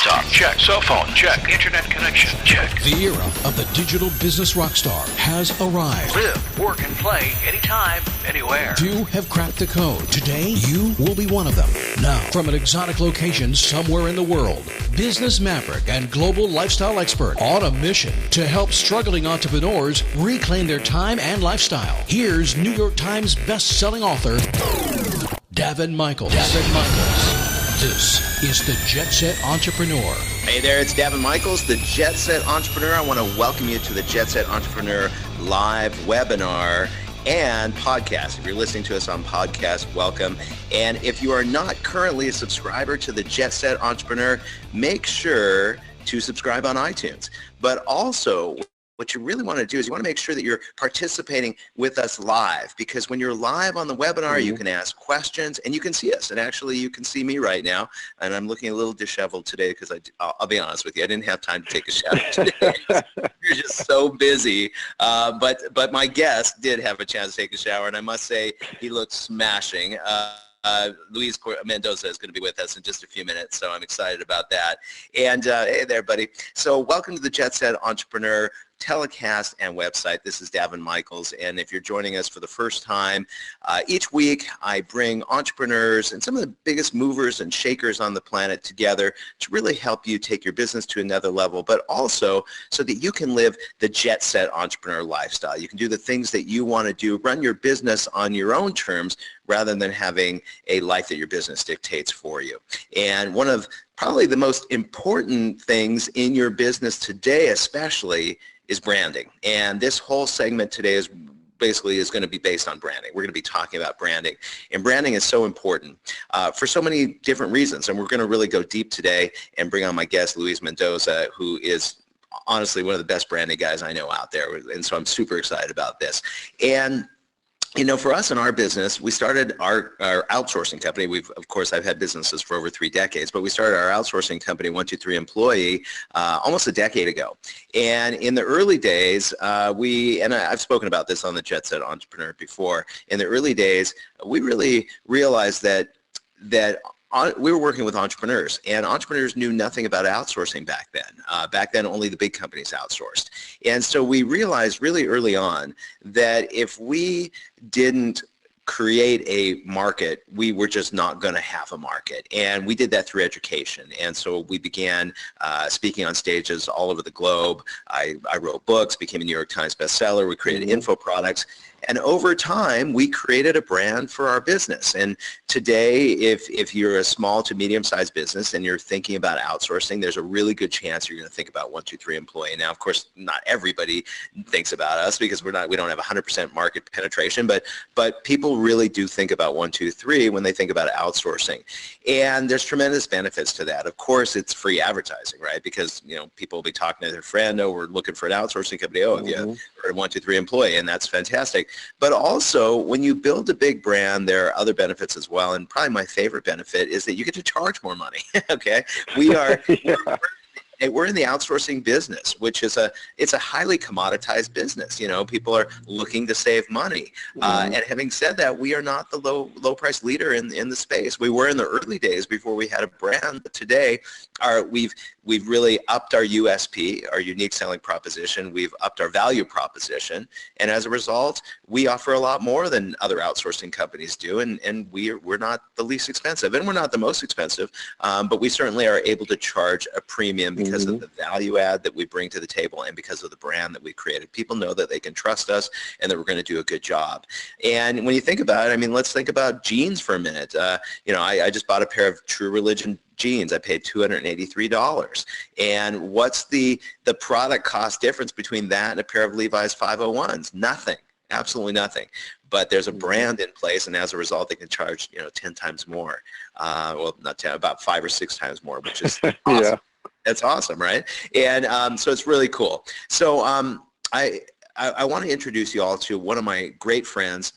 Laptop, check. Cell phone, check. Internet connection, check. The era of the digital business rockstar has arrived. Live, work, and play anytime, anywhere. Few have cracked the code. Today, you will be one of them. Now, from an exotic location somewhere in the world, business maverick and global lifestyle expert on a mission to help struggling entrepreneurs reclaim their time and lifestyle. Here's New York Times best-selling author, Daven Michaels. This is the Jetset Entrepreneur. Hey there, it's Daven Michaels, the Jetset Entrepreneur. I want to welcome you to the Jetset Entrepreneur live webinar and podcast. If you're listening to us on podcast, welcome. And if you are not currently a subscriber to the Jetset Entrepreneur, make sure to subscribe on iTunes. But also, what you really want to do is you want to make sure that you're participating with us live, because when you're live on the webinar, you can ask questions and you can see us. And actually, you can see me right now, and I'm looking a little disheveled today because I'll be honest with you, I didn't have time to take a shower today. You're just so busy. But my guest did have a chance to take a shower, and I must say he looks smashing. Luis Mendoza is going to be with us in just a few minutes, so I'm excited about that. And hey there, buddy. So welcome to the Jetset Entrepreneur telecast and website. This is Daven Michaels, and if you're joining us for the first time, each week I bring entrepreneurs and some of the biggest movers and shakers on the planet together to really help you take your business to another level, but also so that you can live the jet set entrepreneur lifestyle. You can do the things that you want to do, run your business on your own terms rather than having a life that your business dictates for you. And one of probably the most important things in your business today especially is branding. And this whole segment today is going to be based on branding. We're going to be talking about branding. And branding is so important for so many different reasons. And we're going to really go deep today and bring on my guest, Luis Mendoza, who is honestly one of the best branding guys I know out there. And so I'm super excited about this. And you know, for us in our business, we started our outsourcing company. I've had businesses for over 3 decades, but we started our outsourcing company, 123Employee, almost a decade ago. And in the early days, I've spoken about this on the Jetset Entrepreneur before. In the early days, we really realized that we were working with entrepreneurs, and entrepreneurs knew nothing about outsourcing back then. Back then, only the big companies outsourced. And so we realized really early on that if we didn't create a market, we were just not going to have a market. And we did that through education. And so we began speaking on stages all over the globe. I wrote books, became a New York Times bestseller. We created info products. And over time, we created a brand for our business. And today, if you're a small to medium-sized business and you're thinking about outsourcing, there's a really good chance you're going to think about 123Employee. Now, of course, not everybody thinks about us because we don't have 100% market penetration, but people really do think about 123 when they think about outsourcing. And there's tremendous benefits to that. Of course, it's free advertising, right? Because people will be talking to their friend, oh, we're looking for an outsourcing company. Oh, have you heard of 123Employee? And that's fantastic. But also, when you build a big brand, there are other benefits as well. And probably my favorite benefit is that you get to charge more money. Okay, we're in the outsourcing business, which is it's a highly commoditized business. People are looking to save money. And having said that, we are not the low price leader in the space. We were in the early days before we had a brand. But today, we've really upped our USP, our unique selling proposition. We've upped our value proposition. And as a result, we offer a lot more than other outsourcing companies do. And we're not the least expensive. And we're not the most expensive. But we certainly are able to charge a premium because of the value add that we bring to the table and because of the brand that we created. People know that they can trust us and that we're going to do a good job. And when you think about it, let's think about jeans for a minute. I just bought a pair of True Religion jeans. I paid $283. And what's the product cost difference between that and a pair of Levi's 501s? Nothing. Absolutely nothing. But there's a brand in place, and as a result, they can charge 10 times more. Well, not 10, about 5 or 6 times more, which is awesome. Yeah. That's awesome, right? And so it's really cool. So I want to introduce you all to one of my great friends,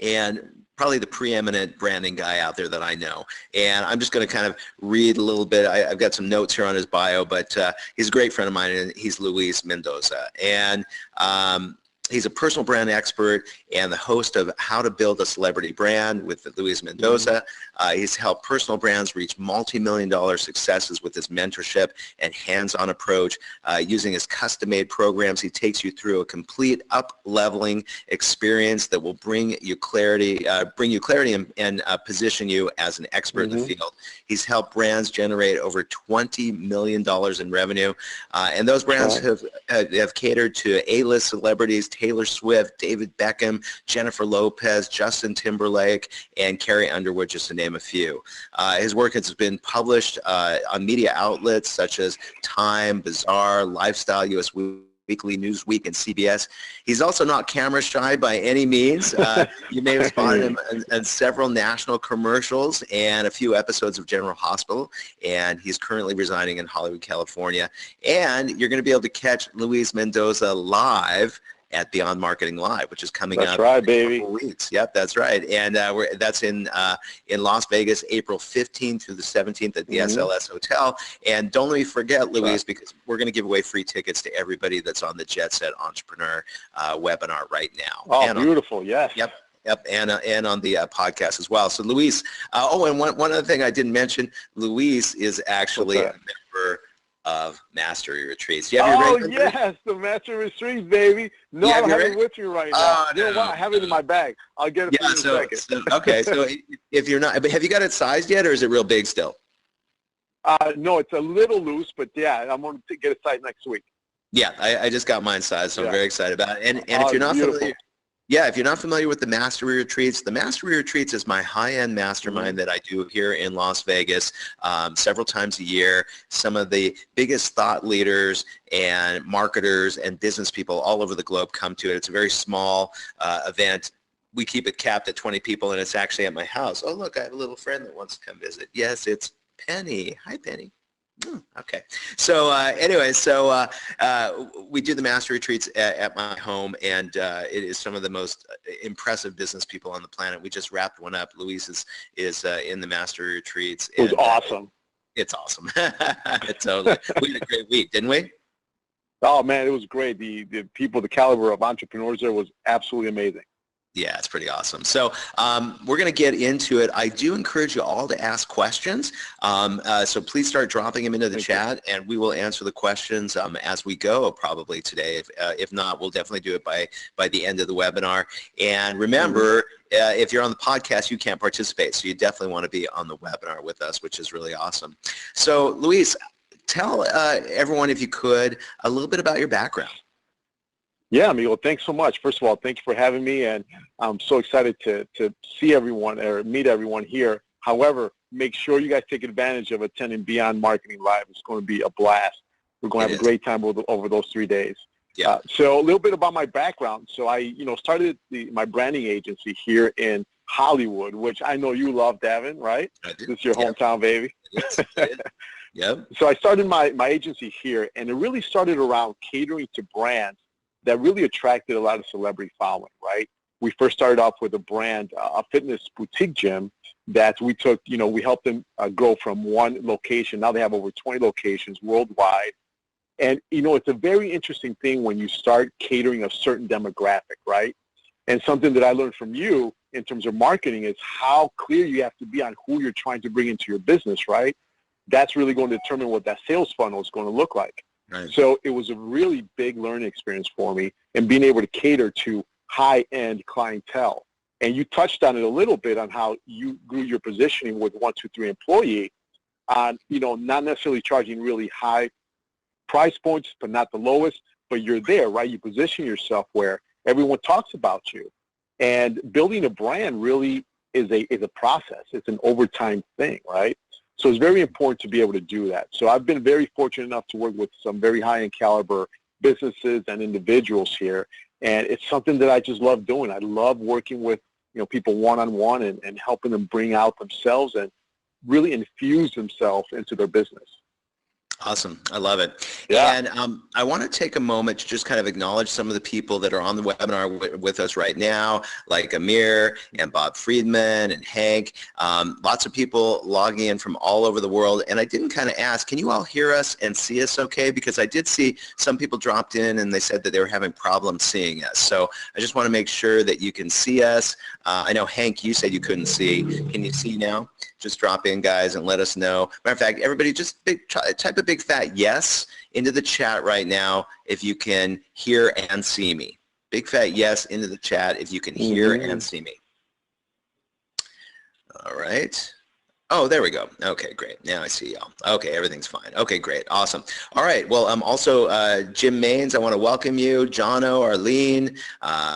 and probably the preeminent branding guy out there that I know. And I'm just going to kind of read a little bit. I've got some notes here on his bio, but he's a great friend of mine, and he's Luis Mendoza. And He's a personal brand expert and the host of How to Build a Celebrity Brand with Luis Mendoza. He's helped personal brands reach multi-million-dollar successes with his mentorship and hands-on approach. Using his custom-made programs, he takes you through a complete up-leveling experience that will bring you clarity and position you as an expert in the field. He's helped brands generate over $20 million in revenue, and those brands have catered to A-list celebrities, Taylor Swift, David Beckham, Jennifer Lopez, Justin Timberlake, and Carrie Underwood, just to name a few. His work has been published on media outlets such as Time, Bazaar, Lifestyle, US Weekly, Newsweek, and CBS. He's also not camera shy by any means. You may have spotted him in several national commercials and a few episodes of General Hospital, and he's currently residing in Hollywood, California. And you're going to be able to catch Luis Mendoza live at Beyond Marketing Live, which is coming up right, in baby. a couple weeks. Yep, that's right. And that's in Las Vegas, April 15th through the 17th at the SLS Hotel. And don't let me forget, Luis, because we're going to give away free tickets to everybody that's on the Jetset Entrepreneur webinar right now. Oh, beautiful, yes. Yep, and on the podcast as well. So Luis, and one other thing I didn't mention, Luis is actually a member of Mastery Retreats. You have your yes, the Mastery Retreats, baby. No, I don't have it with you right now. You know what? I have it in my bag. I'll get it for you in a second. Okay, so if you're not, but have you got it sized yet, or is it real big still? No, it's a little loose, but yeah, I'm going to get it sized next week. Yeah, I just got mine sized, so I'm very excited about it. And if you're not familiar, if you're not familiar with the Mastery Retreats is my high-end mastermind that I do here in Las Vegas several times a year. Some of the biggest thought leaders and marketers and business people all over the globe come to it. It's a very small event. We keep it capped at 20 people, and it's actually at my house. Oh, look, I have a little friend that wants to come visit. Yes, it's Penny. Hi, Penny. Okay. So anyway, we do the Master Retreats at my home, and it is some of the most impressive business people on the planet. We just wrapped one up. Luis is in the Master Retreats. It was awesome. It's awesome. Totally. We had a great week, didn't we? Oh, man, it was great. The people, the caliber of entrepreneurs there was absolutely amazing. Yeah, it's pretty awesome. So we're going to get into it. I do encourage you all to ask questions. So please start dropping them into the chat, and we will answer the questions as we go probably today. If not, we'll definitely do it by the end of the webinar. And remember, if you're on the podcast, you can't participate. So you definitely want to be on the webinar with us, which is really awesome. So Luis, tell everyone, if you could, a little bit about your background. Yeah, amigo, thanks so much. First of all, thank you for having me, and I'm so excited to see everyone or meet everyone here. However, make sure you guys take advantage of attending Beyond Marketing Live. It's going to be a blast. We're going to have a great time over those 3 days. Yeah. So a little bit about my background. So I, started my branding agency here in Hollywood, which I know you love, Daven, right? I do. This is your hometown, baby. Yes, Yep. So I started my agency here, and it really started around catering to brands that really attracted a lot of celebrity following, right? We first started off with a brand, a fitness boutique gym that we took, we helped them grow from one location. Now they have over 20 locations worldwide. And, it's a very interesting thing when you start catering a certain demographic, right? And something that I learned from you in terms of marketing is how clear you have to be on who you're trying to bring into your business, right? That's really going to determine what that sales funnel is going to look like. Right. So it was a really big learning experience for me, and being able to cater to high-end clientele. And you touched on it a little bit on how you grew your positioning with 123Employee on, not necessarily charging really high price points, but not the lowest, but you're there, right? You position yourself where everyone talks about you. And building a brand really is a process. It's an overtime thing, right? So it's very important to be able to do that. So I've been very fortunate enough to work with some very high-end caliber businesses and individuals here, and it's something that I just love doing. I love working with people one-on-one and helping them bring out themselves and really infuse themselves into their business. Awesome. I love it. Yeah. And I want to take a moment to just kind of acknowledge some of the people that are on the webinar with us right now, like Amir and Bob Friedman and Hank. Lots of people logging in from all over the world. And I didn't kind of ask, can you all hear us and see us okay? Because I did see some people dropped in and they said that they were having problems seeing us. So I just want to make sure that you can see us. I know, Hank, you said you couldn't see. Can you see now? Just drop in, guys, and let us know. Matter of fact, everybody just type a big fat yes into the chat right now if you can hear and see me. Big fat yes into the chat if you can hear and see me. All right. Oh, there we go. Okay, great. Now I see y'all. Okay, everything's fine. Okay, great. Awesome. All right. Well, also Jim Maines, I want to welcome you. Jono, Arlene,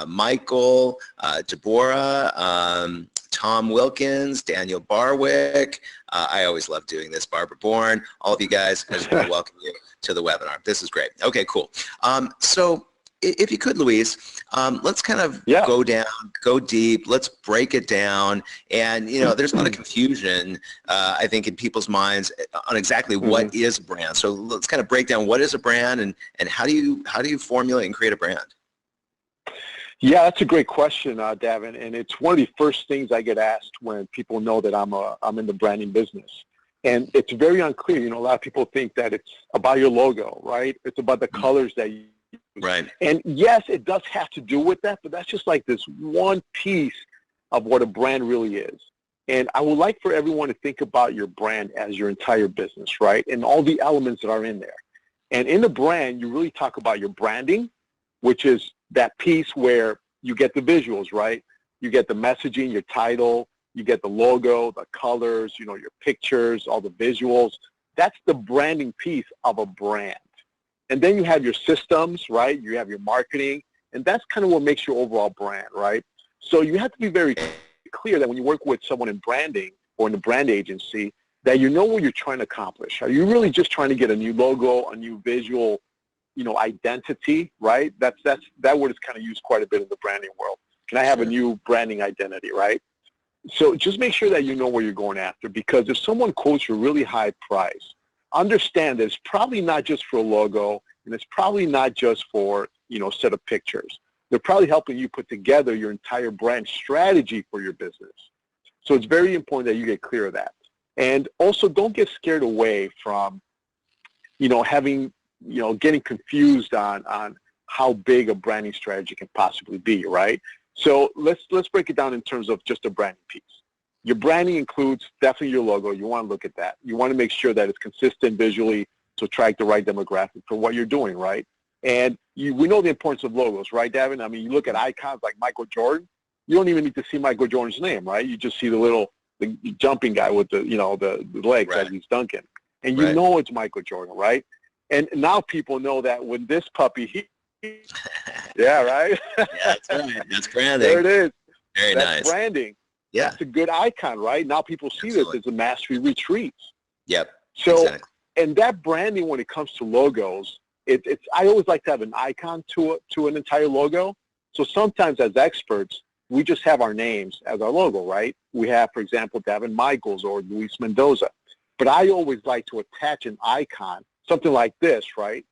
Michael, Deborah, Tom Wilkins, Daniel Barwick. I always love doing this. Barbara Bourne, all of you guys, I just want to welcome you to the webinar. This is great. Okay, cool. So if you could, Luis, let's kind of go down, go deep. Let's break it down. And, you know, there's a lot of confusion, I think, in people's minds on exactly what is a brand. So let's kind of break down what is a brand and how do you formulate and create a brand? Yeah, that's a great question, Daven, and it's one of the first things I get asked when people know that I'm in the branding business. And it's very unclear. You know, a lot of people think that it's about your logo, right? It's about the colors that you use. Right. And yes, it does have to do with that, but that's just like this one piece of what a brand really is. And I would like for everyone to think about your brand as your entire business, right? And all the elements that are in there. And in the brand, you really talk about your branding, which is that piece where you get the visuals, right? You get the messaging, your title, you get the logo, the colors, you know, your pictures, all the visuals. That's the branding piece of a brand. And then you have your systems, right? You have your marketing, and that's kind of what makes your overall brand, right? So you have to be very clear that when you work with someone in branding or in a brand agency, that you know what you're trying to accomplish. Are you really just trying to get a new logo, a new visual, you know, identity, right? That word is kind of used quite a bit in the branding world. Can I have a new branding identity, right? So just make sure that you know what you're going after, because if someone quotes you a really high price, understand that it's probably not just for a logo, and it's probably not just for, you know, a set of pictures. They're probably helping you put together your entire brand strategy for your business. So it's very important that you get clear of that. And also don't get scared away from, you know, having, you know, getting confused on how big a branding strategy can possibly be, right? So let's break it down in terms of just a branding piece. Your branding includes definitely your logo. You want to look at that. You want to make sure that it's consistent visually to attract the right demographic for what you're doing, right? And we know the importance of logos, right, Daven? I mean, you look at icons like Michael Jordan. You don't even need to see Michael Jordan's name, right? You just see the jumping guy with the, you know, the legs as he's dunking. And you know it's Michael Jordan, right? And now people know that when this puppy, yeah, right? Yeah, that's right. That's branding. There it is. Very that's nice. Branding. Yeah. That's a good icon, right? Now people see this as a mastery retreat. Yep. So, exactly. And that branding, when it comes to logos, I always like to have an icon to an entire logo. So sometimes as experts, we just have our names as our logo, right? We have, for example, Daven Michaels or Luis Mendoza. But I always like to attach an icon, something like this, right,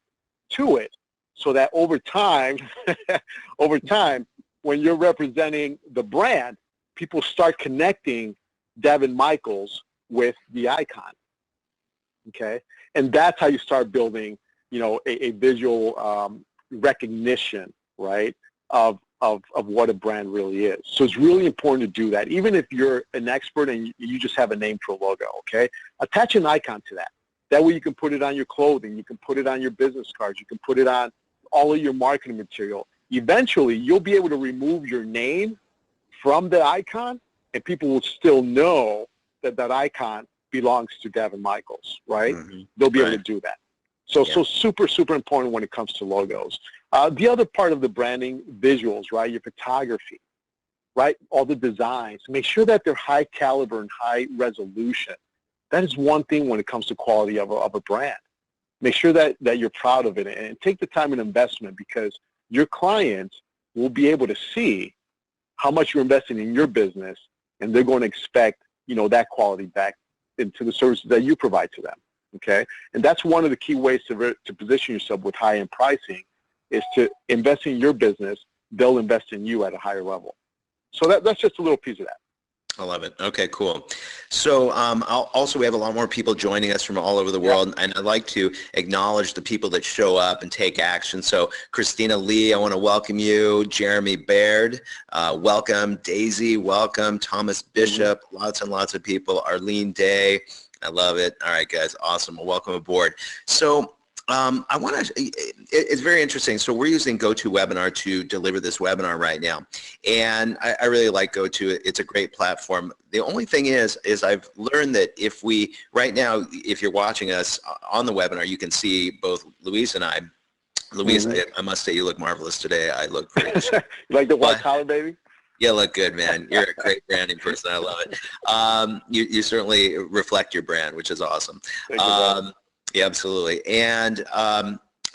to it, so that over time, when you're representing the brand, people start connecting Daven Michaels with the icon, okay? And that's how you start building, you know, a visual recognition, right, of what a brand really is. So it's really important to do that. Even if you're an expert and you just have a name for a logo, okay? Attach an icon to that. That way you can put it on your clothing, you can put it on your business cards, you can put it on all of your marketing material. Eventually, you'll be able to remove your name from the icon, and people will still know that that icon belongs to Daven Michaels, right? Mm-hmm. They'll be able to do that. So super, super important when it comes to logos. The other part of the branding, visuals, right? Your photography, right? All the designs. Make sure that they're high caliber and high resolution. That is one thing when it comes to quality of a brand. Make sure that you're proud of it, and take the time and investment, because your clients will be able to see how much you're investing in your business, and they're going to expect, you know, that quality back into the services that you provide to them. okay? And that's one of the key ways to position yourself with high-end pricing is to invest in your business. They'll invest in you at a higher level. So that's just a little piece of that. I love it. Okay, cool. So also we have a lot more people joining us from all over the world, and I'd like to acknowledge the people that show up and take action. So Christina Lee, I want to welcome you. Jeremy Baird, welcome. Daisy, welcome. Thomas Bishop, lots and lots of people. Arlene Day, I love it. All right, guys, awesome. Well, welcome aboard. So I want to, it's very interesting. So we're using GoToWebinar to deliver this webinar right now. And I really like GoTo. It's a great platform. The only thing is I've learned that if we, right now, if you're watching us on the webinar, you can see both Luis and I. Luis, I must say you look marvelous today. I look great. You like the white collar, baby? You look good, man. You're a great branding person. I love it. You certainly reflect your brand, which is awesome. Thank you, yeah, absolutely. And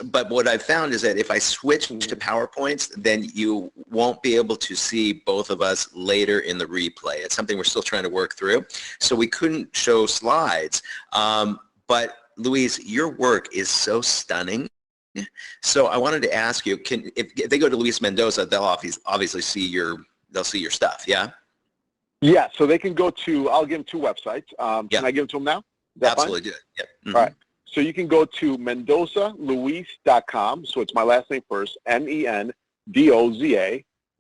but what I've found is that if I switch to PowerPoints, then you won't be able to see both of us later in the replay. It's something we're still trying to work through. So we couldn't show slides. But Luis, your work is so stunning. So I wanted to ask you, if they go to Luis Mendoza, they'll obviously see your stuff, yeah? Yeah, so they can go to, I'll give them 2 websites. Can I give them to them now? Absolutely, do it. Yep. All right. So you can go to mendozaluis.com. So it's my last name first, MENDOZA,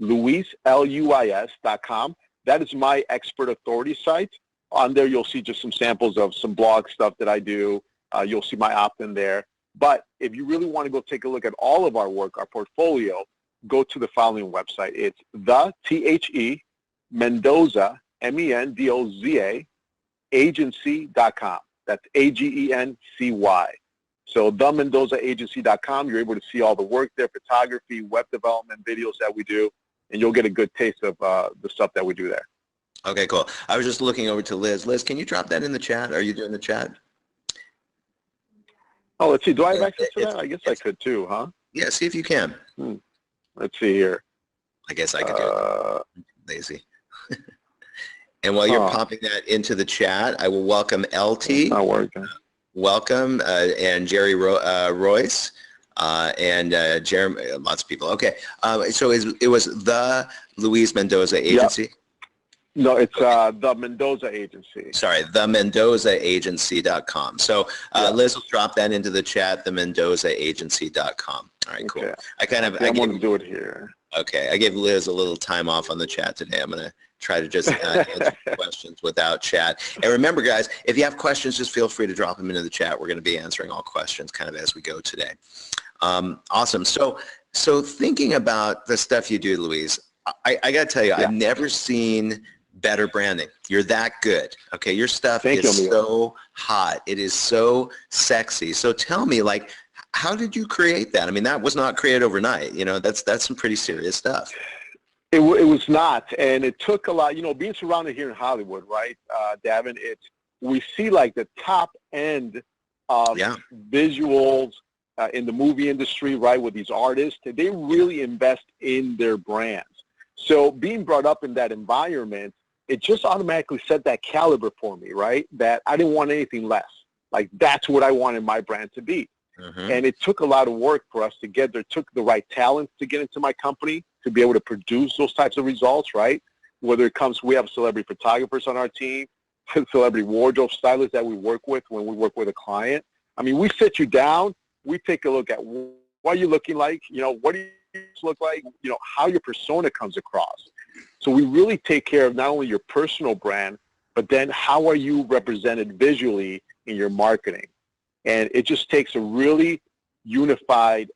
Luis, LUIS.com. That is my expert authority site. On there, you'll see just some samples of some blog stuff that I do. You'll see my opt-in there. But if you really want to go take a look at all of our work, our portfolio, go to the following website. It's Mendoza, MENDOZA, agency.com. That's AGENCY. So theMendozaAgency.com, you're able to see all the work there, photography, web development, videos that we do, and you'll get a good taste of the stuff that we do there. Okay, cool. I was just looking over to Liz. Liz, can you drop that in the chat? Are you doing the chat? Oh, let's see. Do I have access to that? I guess I could too, huh? Yeah, see if you can. Let's see here. I guess I could do it. Lazy. And while you're popping that into the chat, I will welcome LT. Not working. Welcome, and Jerry Royce, and Jeremy, lots of people. Okay, so it was the Luis Mendoza Agency? Yep. No, it's the Mendoza Agency. Sorry, theMendozaAgency.com. So Liz will drop that into the chat, theMendozaAgency.com. All right, cool. Okay. I want to do it here. Okay, I gave Liz a little time off on the chat today. I'm going to try to just answer questions without chat. And remember, guys, if you have questions, just feel free to drop them into the chat. We're going to be answering all questions kind of as we go today. Awesome. So thinking about the stuff you do, Luis, I got to tell you, I've never seen better branding. You're that good. Okay, your stuff is so hot. It is so sexy. So tell me, like, how did you create that? I mean, that was not created overnight. You know, that's some pretty serious stuff. It was not, and it took a lot. You know, being surrounded here in Hollywood, right, Daven? We see like the top end of visuals in the movie industry, right? With these artists, they really invest in their brands. So being brought up in that environment, it just automatically set that caliber for me, right? That I didn't want anything less. Like that's what I wanted my brand to be. And it took a lot of work for us to get there. It took the right talent to get into my company to be able to produce those types of results, right? Whether it comes, we have celebrity photographers on our team, celebrity wardrobe stylists that we work with when we work with a client. I mean, we sit you down, we take a look at what are you looking like, you know, what do you look like, you know, how your persona comes across. So we really take care of not only your personal brand, but then how are you represented visually in your marketing. And it just takes a really unified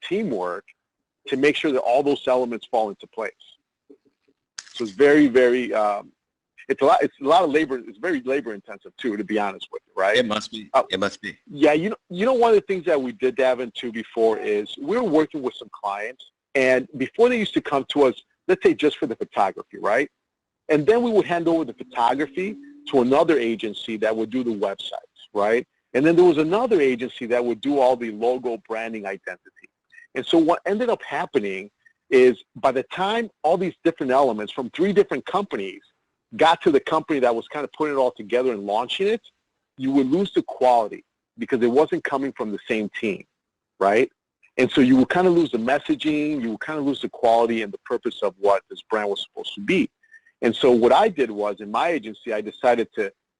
teamwork to make sure that all those elements fall into place. So it's very, very, it's a lot of labor. It's very labor intensive too, to be honest with you, right? It must be. It must be. Yeah, you know, one of the things that we did, Daven, too, before is we were working with some clients, and before they used to come to us, let's say just for the photography, right? And then we would hand over the photography to another agency that would do the websites, right? And then there was another agency that would do all the logo, branding, identity. And so what ended up happening is by the time all these different elements from 3 different companies got to the company that was kind of putting it all together and launching it, you would lose the quality. because it wasn't coming from the same team, right? And so you would kind of lose the messaging, you would kind of lose the quality and the purpose of what this brand was supposed to be. And so what I did was, in my agency, I decided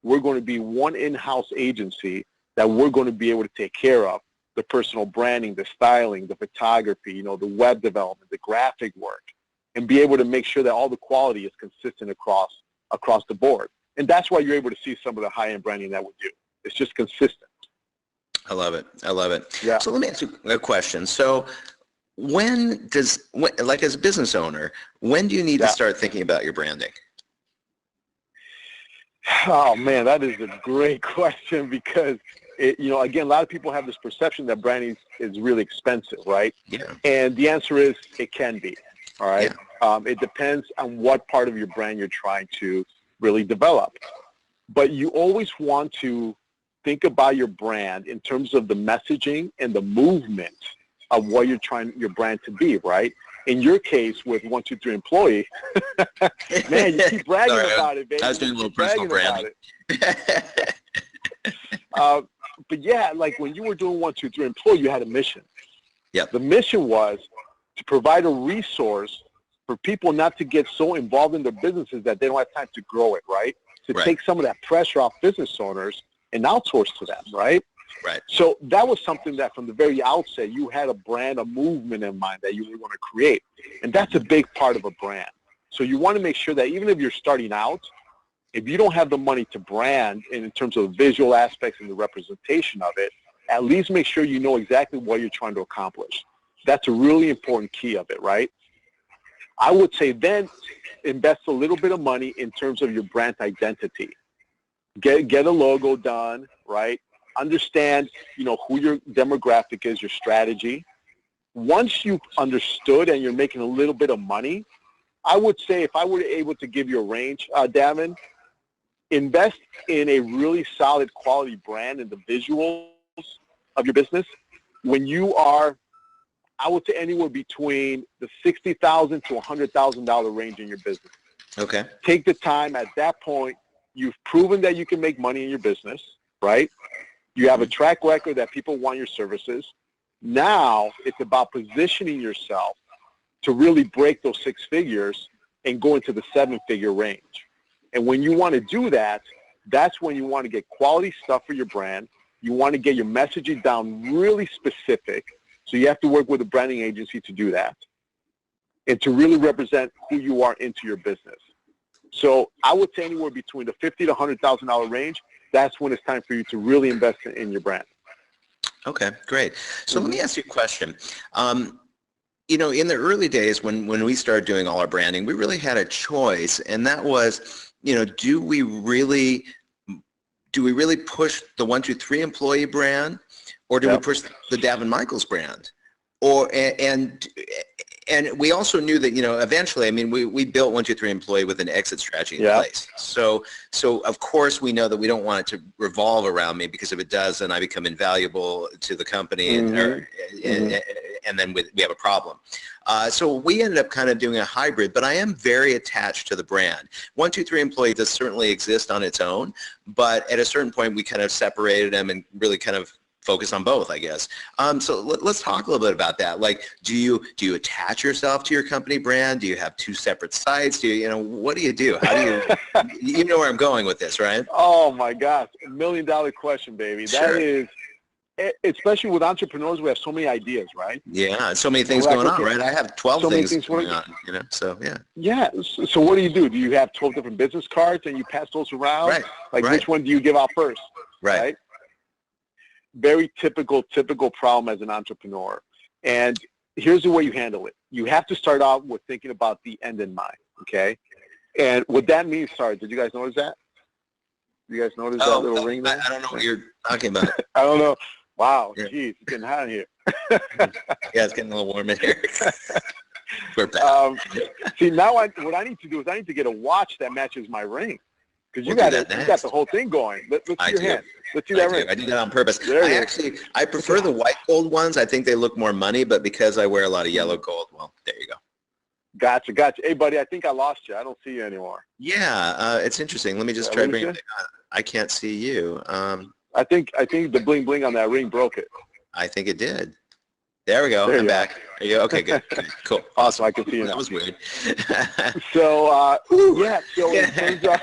we're going to be one in-house agency that we're going to be able to take care of the personal branding, the styling, the photography, the web development, the graphic work, and be able to make sure that all the quality is consistent across the board. And that's why you're able to see some of the high-end branding that we do. It's just consistent. I love it. I love it. Yeah. So let me ask you a question. So like as a business owner, when do you need to start thinking about your branding? Oh, man, that is a great question because, again, a lot of people have this perception that branding is really expensive, right? Yeah. And the answer is it can be, all right? Yeah. It depends on what part of your brand you're trying to really develop. But you always want to think about your brand in terms of the messaging and the movement of what you're trying your brand to be, right? In your case with 123Employee, man, you keep bragging about it, baby. I was doing a little personal branding. But yeah, like when you were doing 123Employee, you had a mission. Yeah. The mission was to provide a resource for people not to get so involved in their businesses that they don't have time to grow it, right? To take some of that pressure off business owners and outsource to them, right? Right. So that was something that from the very outset, you had a brand, a movement in mind that you were going to create. And that's a big part of a brand. So you want to make sure that even if you're starting out, if you don't have the money to brand in terms of the visual aspects and the representation of it, at least make sure you know exactly what you're trying to accomplish. That's a really important key of it, right? I would say then invest a little bit of money in terms of your brand identity. Get a logo done, right? Understand, who your demographic is, your strategy. Once you've understood and you're making a little bit of money, I would say if I were able to give you a range, Daven, invest in a really solid quality brand and the visuals of your business. When you are, I would say anywhere between the $60,000 to $100,000 range in your business. Okay. Take the time. At that point, you've proven that you can make money in your business, right? You have a track record that people want your services. Now it's about positioning yourself to really break those 6 figures and go into the 7-figure range. And when you want to do that, that's when you want to get quality stuff for your brand. You want to get your messaging down really specific. So you have to work with a branding agency to do that and to really represent who you are into your business. So I would say anywhere between the $50,000 to $100,000 range, that's when it's time for you to really invest in your brand. Okay, great. So let me ask you a question. In the early days when we started doing all our branding, we really had a choice, and that was, do we really push the 123Employee brand, or do we push the Daven Michaels brand? And we also knew that, eventually, we built 123Employee with an exit strategy in place. So of course we know that we don't want it to revolve around me, because if it does, then I become invaluable to the company, and then we have a problem. So we ended up kind of doing a hybrid, but I am very attached to the brand. 123Employee does certainly exist on its own, but at a certain point we kind of separated them and really kind of focus on both, I guess. So let's talk a little bit about that. Like, do you attach yourself to your company brand? Do you have 2 separate sites? What do you do? How do you, you know where I'm going with this, right? Oh my gosh, $1 million question, baby. Sure. That is, especially with entrepreneurs, we have so many ideas, right? Yeah, so many things going on, right? I have 12 things going on, so yeah. Yeah, so what do? Do you have 12 different business cards and you pass those around? Right. Like which one do you give out first? Right. Very typical problem as an entrepreneur. And here's the way you handle it. You have to start out with thinking about the end in mind, okay? And what that means, sorry, did you guys notice that? You guys notice that little ring there? I don't know what you're talking about. I don't know. Wow, Yeah. geez, it's getting hot in here. Yeah, it's getting a little warm in here. We're back. See, now what I need to do is I need to get a watch that matches my ring. Because you got the whole thing going. Let's see your hand. Let's see that ring. I did that on purpose. I prefer the white gold ones. I think they look more money, but because I wear a lot of yellow gold, well, there you go. Gotcha. Hey, buddy, I think I lost you. I don't see you anymore. Yeah, it's interesting. Let me just try bringing it. I can't see you. I think the bling bling on that ring broke it. I think it did. There we go. There I'm back. Are you okay? Good. Cool. Awesome. I can see you. That was weird. So yeah. So in terms of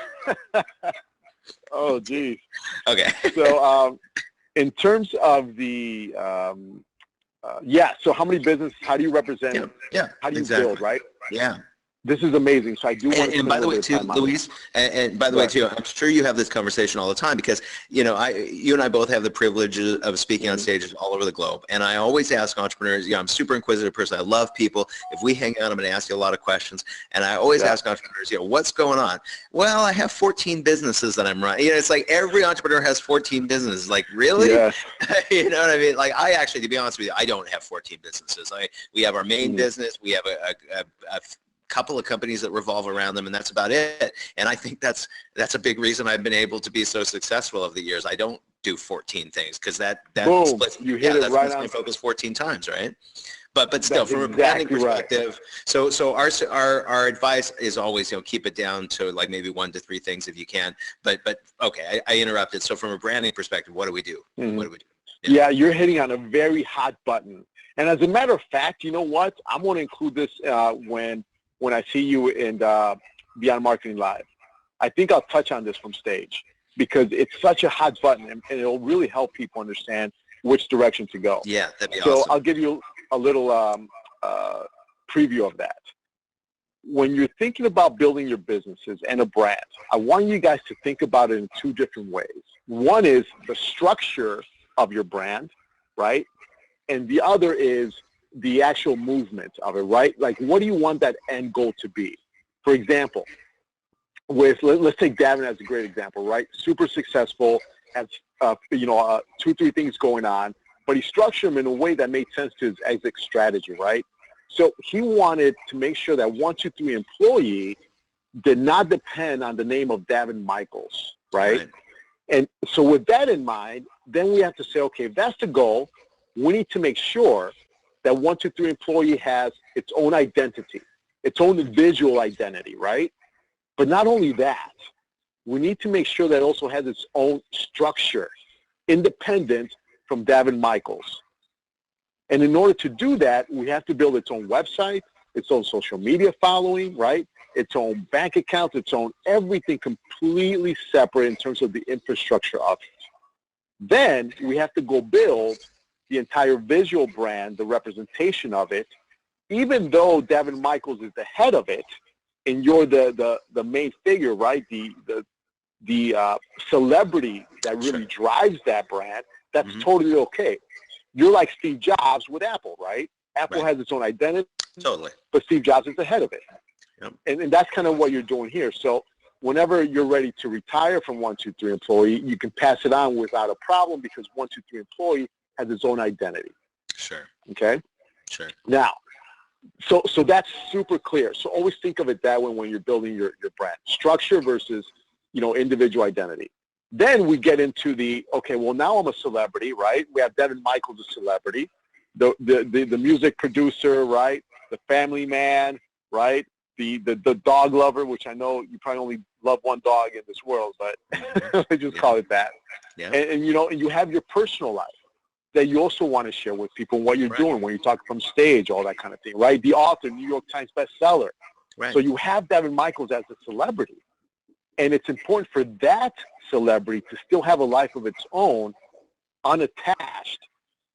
oh geez. Okay. So in terms of the so how many businesses? How do you represent? Yeah. How do you exactly. build? Right. Yeah. This is amazing. So I do want to. And by the way, too, Luis, and by the way, too, I'm sure you have this conversation all the time because, you and I both have the privilege of speaking on stages all over the globe. And I always ask entrepreneurs, I'm a super inquisitive person. I love people. If we hang out, I'm going to ask you a lot of questions. And I always ask entrepreneurs, what's going on? Well, I have 14 businesses that I'm running. It's like every entrepreneur has 14 businesses. Like, really? Yes. You know what I mean? Like, I actually, to be honest with you, I don't have 14 businesses. We have our main business. We have a couple of companies that revolve around them, and that's about it. And I think that's a big reason I've been able to be so successful over the years. I don't do 14 things because that Boom, splits, you hit it right on my focus 14 times, right? But still, from a branding perspective, right. So our advice is always keep it down to like maybe 1 to 3 things if you can. But okay, I interrupted. So from a branding perspective, what do we do? What do we do? Yeah, you're hitting on a very hot button. And as a matter of fact, you know what? I'm going to include this when I see you in Beyond Marketing Live. I think I'll touch on this from stage because it's such a hot button and it'll really help people understand which direction to go. Yeah, that'd be so awesome. I'll give you a little preview of that. When you're thinking about building your businesses and a brand, I want you guys to think about it in 2 different ways. One is the structure of your brand, right? And the other is the actual movement of it, right? Like, what do you want that end goal to be? For example, let's take Daven as a great example, right? Super successful, has 2-3 things going on, but he structured them in a way that made sense to his exit strategy, right? So he wanted to make sure that 123Employee did not depend on the name of Daven Michaels, right? And so with that in mind, then we have to say, okay, if that's the goal, we need to make sure that 123Employee has its own identity, its own visual identity, right? But not only that, we need to make sure that it also has its own structure, independent from Daven Michaels. And in order to do that, we have to build its own website, its own social media following, right? Its own bank account, its own everything completely separate in terms of the infrastructure of it. Then we have to go build the entire visual brand, the representation of it, even though Daven Michaels is the head of it, and you're the main figure, right? The celebrity that really drives that brand. That's totally okay. You're like Steve Jobs with Apple, right? Apple has its own identity, but Steve Jobs is the head of it. Yep. And that's kind of what you're doing here. So whenever you're ready to retire from 123Employee, you can pass it on without a problem because 123Employee has its own identity. Sure. Okay? Sure. Now, so that's super clear. So always think of it that way when you're building your brand. Structure versus, individual identity. Then we get into okay, well, now I'm a celebrity, right? We have Daven Michaels, a celebrity. The music producer, right? The family man, right? The dog lover, which I know you probably only love one dog in this world, but I just call it that. Yeah. And you have your personal life that you also want to share with people what you're doing when you talk from stage, all that kind of thing, right? The author, New York Times bestseller. Right. So you have Daven Michaels as a celebrity. And it's important for that celebrity to still have a life of its own, unattached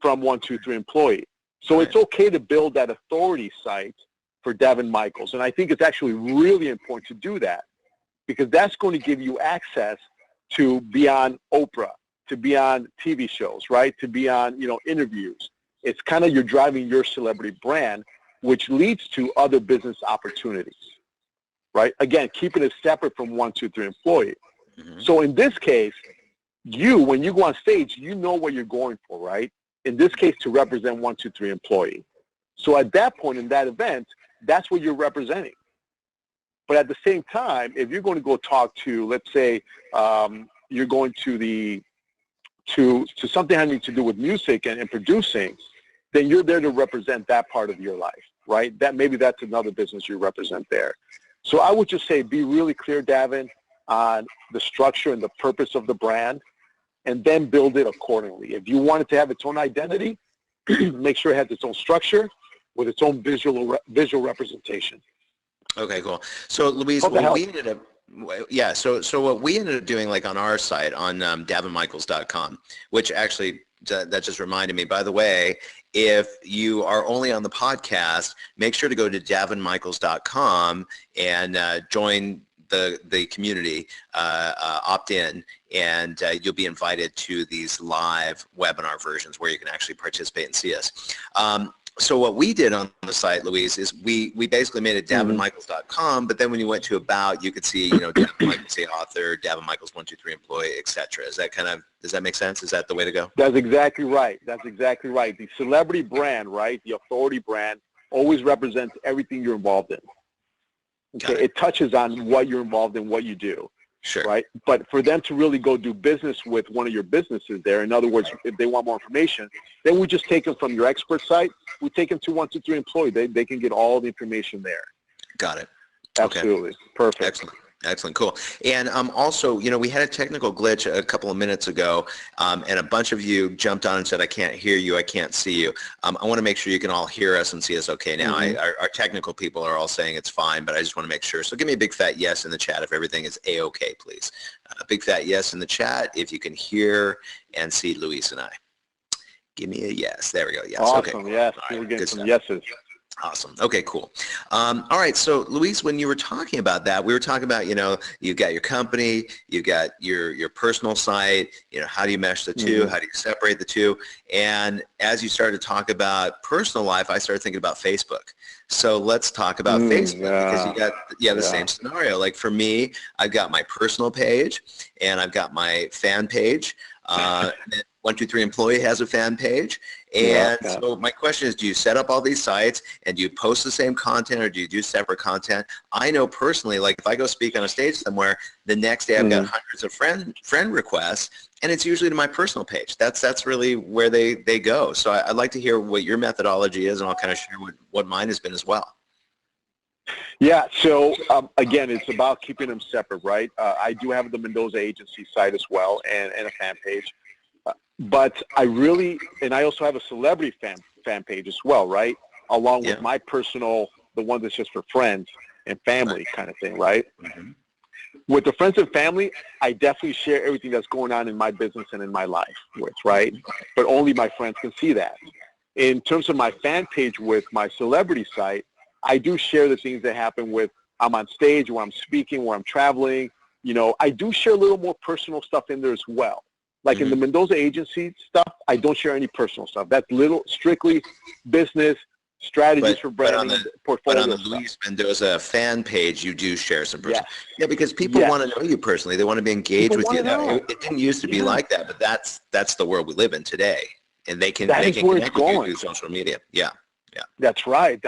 from 123Employee. So it's okay to build that authority site for Daven Michaels. And I think it's actually really important to do that because that's going to give you access to be on Oprah, to be on TV shows, right? To be on, interviews. It's kind of you're driving your celebrity brand, which leads to other business opportunities, right? Again, keeping it separate from 123Employee. So in this case, when you go on stage, you know what you're going for, right? In this case, to represent 123Employee. So at that point in that event, that's what you're representing. But at the same time, if you're going to go talk to, let's say, you're going to something having to do with music and producing, then you're there to represent that part of your life, right? Maybe that's another business you represent there. So I would just say be really clear, Daven, on the structure and the purpose of the brand. and then build it accordingly. If you want it to have its own identity, make sure it has its own structure with its own visual representation. Okay, cool. So, Luis, what we ended up, so what we ended up doing, like on our site, on davenmichaels.com, which actually, that just reminded me, by the way, if you are only on the podcast, make sure to go to davenmichaels.com and join the community, opt in, and you'll be invited to these live webinar versions where you can actually participate and see us. So what we did on the site, Luis, is we basically made it davenmichaels.com, but then when you went to about, you could see, Daven Michaels, the author, Daven Michaels, 123Employee, etc. Is that does that make sense? Is that the way to go? That's exactly right. That's exactly right. The celebrity brand, right, the authority brand, always represents everything you're involved in. Okay, it touches on what you're involved in, what you do. Sure. Right. But for them to really go do business with one of your businesses there, in other words, if they want more information, then we just take them from your expert site. We take them to 123Employee. They can get all the information there. Got it. Absolutely. Okay. Perfect. Excellent. Cool. And also, we had a technical glitch a couple of minutes ago, and a bunch of you jumped on and said, I can't hear you, I can't see you. I want to make sure you can all hear us and see us okay now. Our technical people are all saying it's fine, but I just want to make sure. So give me a big fat yes in the chat if everything is A-okay, please. A big fat yes in the chat if you can hear and see Luis and I. Give me a yes. There we go. Yes. Awesome. Okay. Yes. Right. We're getting some yeses. Awesome. Okay, cool. All right. So, Luis, when you were talking about that, we were talking about, you've got your company, you've got your personal site, how do you mesh the two? How do you separate the two? And as you started to talk about personal life, I started thinking about Facebook. So let's talk about Facebook because you got the same scenario. Like for me, I've got my personal page and I've got my fan page. 123Employee has a fan page. And so my question is, do you set up all these sites and do you post the same content or do you do separate content? I know personally, like if I go speak on a stage somewhere, the next day I've got hundreds of friend requests, and it's usually to my personal page. That's really where they go. So I'd like to hear what your methodology is, and I'll kind of share what mine has been as well. Yeah, so again, it's about keeping them separate, right? I do have the Mendoza agency site as well and a fan page. But I also have a celebrity fan page as well, right? Along with my personal, the one that's just for friends and family kind of thing, right? With the friends and family, I definitely share everything that's going on in my business and in my life with, right? But only my friends can see that. In terms of my fan page with my celebrity site, I do share the things that happen with, I'm on stage, where I'm speaking, where I'm traveling. I do share a little more personal stuff in there as well. Like in the Mendoza agency stuff, I don't share any personal stuff. That's strictly business, strategies for branding, portfolio. But on the Luis Mendoza fan page, you do share some personal. Yeah, because people want to know you personally. They want to be engaged with you. It didn't used to be like that, but that's the world we live in today. And they can connect with you through social media. Yeah. That's right.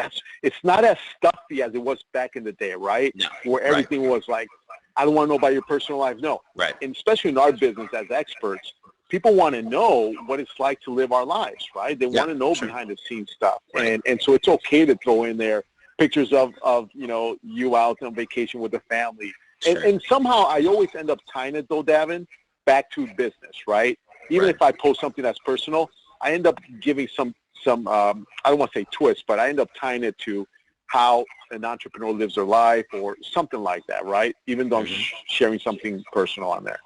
It's not as stuffy as it was back in the day, right? No. Where everything was like, I don't want to know about your personal life. No. Right. And especially in our business as experts, people want to know what it's like to live our lives, right? They want to know behind the scenes stuff. Right. And so it's okay to throw in there pictures of you out on vacation with the family. And somehow I always end up tying it, though, Daven, back to business, right? Even if I post something that's personal, I end up giving some I don't want to say twist, but I end up tying it to how an entrepreneur lives their life or something like that, right? Even though I'm sharing something personal on there.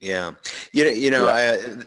Yeah.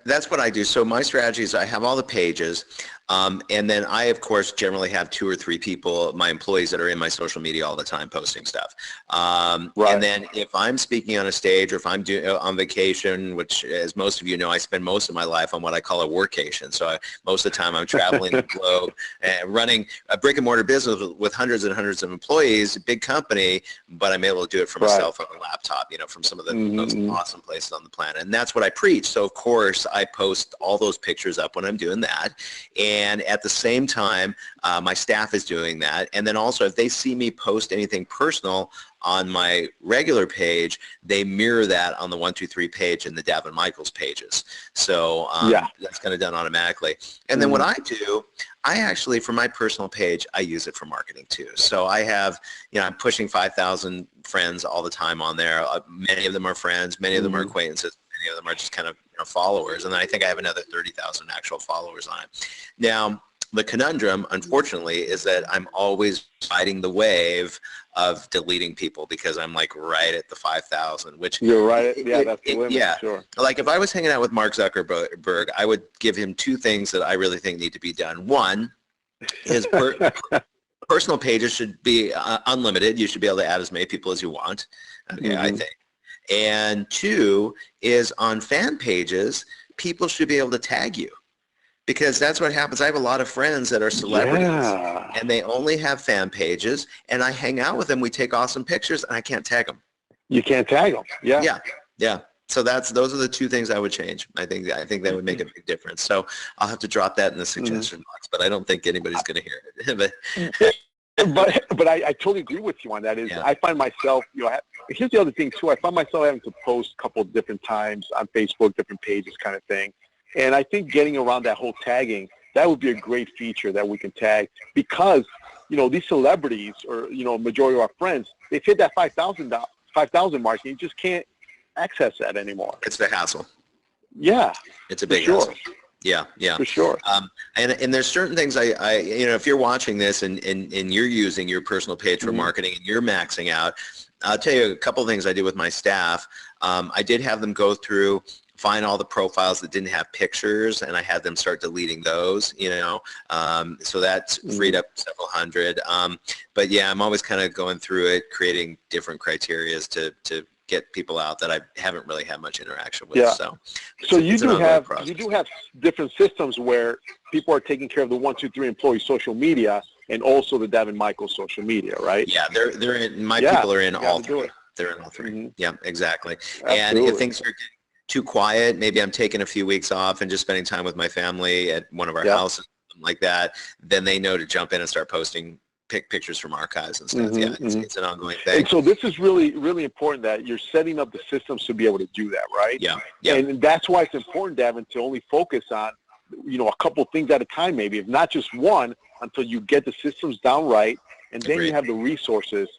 That's what I do. So my strategy is I have all the pages, and then I, of course, generally have 2 or 3 people, my employees that are in my social media all the time posting stuff. And then if I'm speaking on a stage or if I'm on vacation, which as most of you know, I spend most of my life on what I call a workation. So most of the time I'm traveling the globe and running a brick and mortar business with hundreds and hundreds of employees, a big company, but I'm able to do it from a cell phone or laptop, from some of the most awesome places on the planet. And that's what I preach. So of course I post all those pictures up when I'm doing that. And at the same time, my staff is doing that. And then also if they see me post anything personal on my regular page, they mirror that on the 123 page and the Daven Michaels pages. So that's kind of done automatically. And then what I do, I actually, for my personal page, I use it for marketing too. So I have, I'm pushing 5,000 friends all the time on there. Many of them are friends, many of them are acquaintances. many of them are just kind of followers. And then I think I have another 30,000 actual followers on it. Now, the conundrum, unfortunately, is that I'm always riding the wave of deleting people because I'm like right at the 5,000, which you're right. Yeah, that's the limit. Yeah, sure. Like if I was hanging out with Mark Zuckerberg, I would give him two things that I really think need to be done. One, his personal pages should be unlimited. You should be able to add as many people as you want. Okay, I think. And two is on fan pages, people should be able to tag you. Because that's what happens. I have a lot of friends that are celebrities, and they only have fan pages, and I hang out with them. We take awesome pictures, and I can't tag them. You can't tag them. Yeah. Yeah. So those are the two things I would change. I think that would make a big difference. So I'll have to drop that in the suggestion box, but I don't think anybody's going to hear it. but I totally agree with you on that. I find myself, here's the other thing too. I find myself having to post a couple of different times on Facebook, different pages kind of thing. And I think getting around that whole tagging, that would be a great feature that we can tag because, these celebrities or, majority of our friends, they've hit that 5,000 mark and you just can't access that anymore. It's the hassle. Yeah. It's a big hassle. Yeah. For sure. And there's certain things if you're watching this and you're using your personal page for marketing and you're maxing out, I'll tell you a couple of things I did with my staff. I did have them go through, find all the profiles that didn't have pictures, and I had them start deleting those, so that's freed up several hundred. But yeah, I'm always kind of going through it, creating different criterias to get people out that I haven't really had much interaction with. Yeah. So you do have different systems where people are taking care of the 123Employee social media and also the Daven Michaels social media, right? Yeah, they're in. My people are in all three. They're in all three. Yeah, exactly. Absolutely. And if things are too quiet, maybe I'm taking a few weeks off and just spending time with my family at one of our houses, something like that, then they know to jump in and start posting pictures from archives and stuff. It's an ongoing thing. And so this is really, really important that you're setting up the systems to be able to do that, right? Yeah. And that's why it's important, Daven, to only focus on, a couple things at a time, maybe, if not just one, until you get the systems down right, and then you have the resources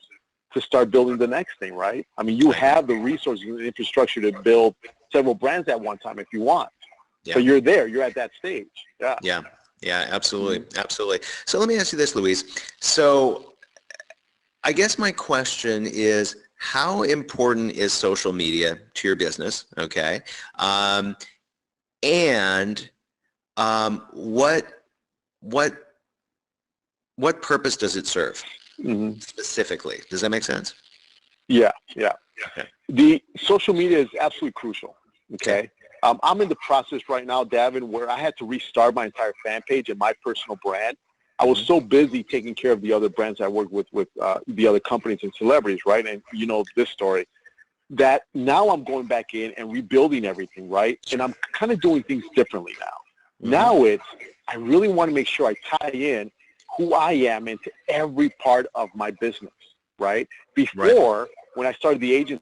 to start building the next thing, right? I mean, you have the resources and infrastructure to build several brands at one time if you want. Yeah. So you're there. You're at that stage. Yeah, absolutely. Absolutely. So let me ask you this, Luis. So I guess my question is, how important is social media to your business? Okay. And what purpose does it serve specifically? Does that make sense? Yeah. Okay. The social media is absolutely crucial. Okay. I'm in the process right now, Daven, where I had to restart my entire fan page and my personal brand. I was so busy taking care of the other brands I work with the other companies and celebrities, right? And you know this story, that now I'm going back in and rebuilding everything, right? And I'm kind of doing things differently now. Now I really want to make sure I tie in who I am into every part of my business, right? Before, when I started the agency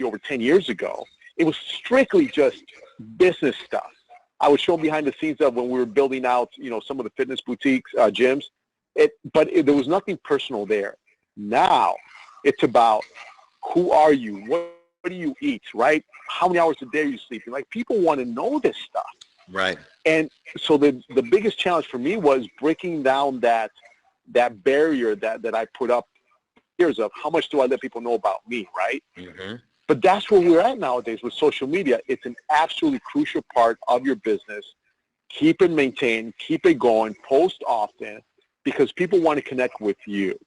over 10 years ago, it was strictly just business stuff. I would show behind the scenes of when we were building out, some of the fitness boutiques, gyms, but there was nothing personal there. Now it's about who are you? What do you eat, right? How many hours a day are you sleeping? Like, people want to know this stuff. Right. And so the biggest challenge for me was breaking down that barrier that I put up years of how much do I let people know about me, right? But that's where we're at nowadays with social media. It's an absolutely crucial part of your business. Keep it maintained, keep it going, post often, because people want to connect with you.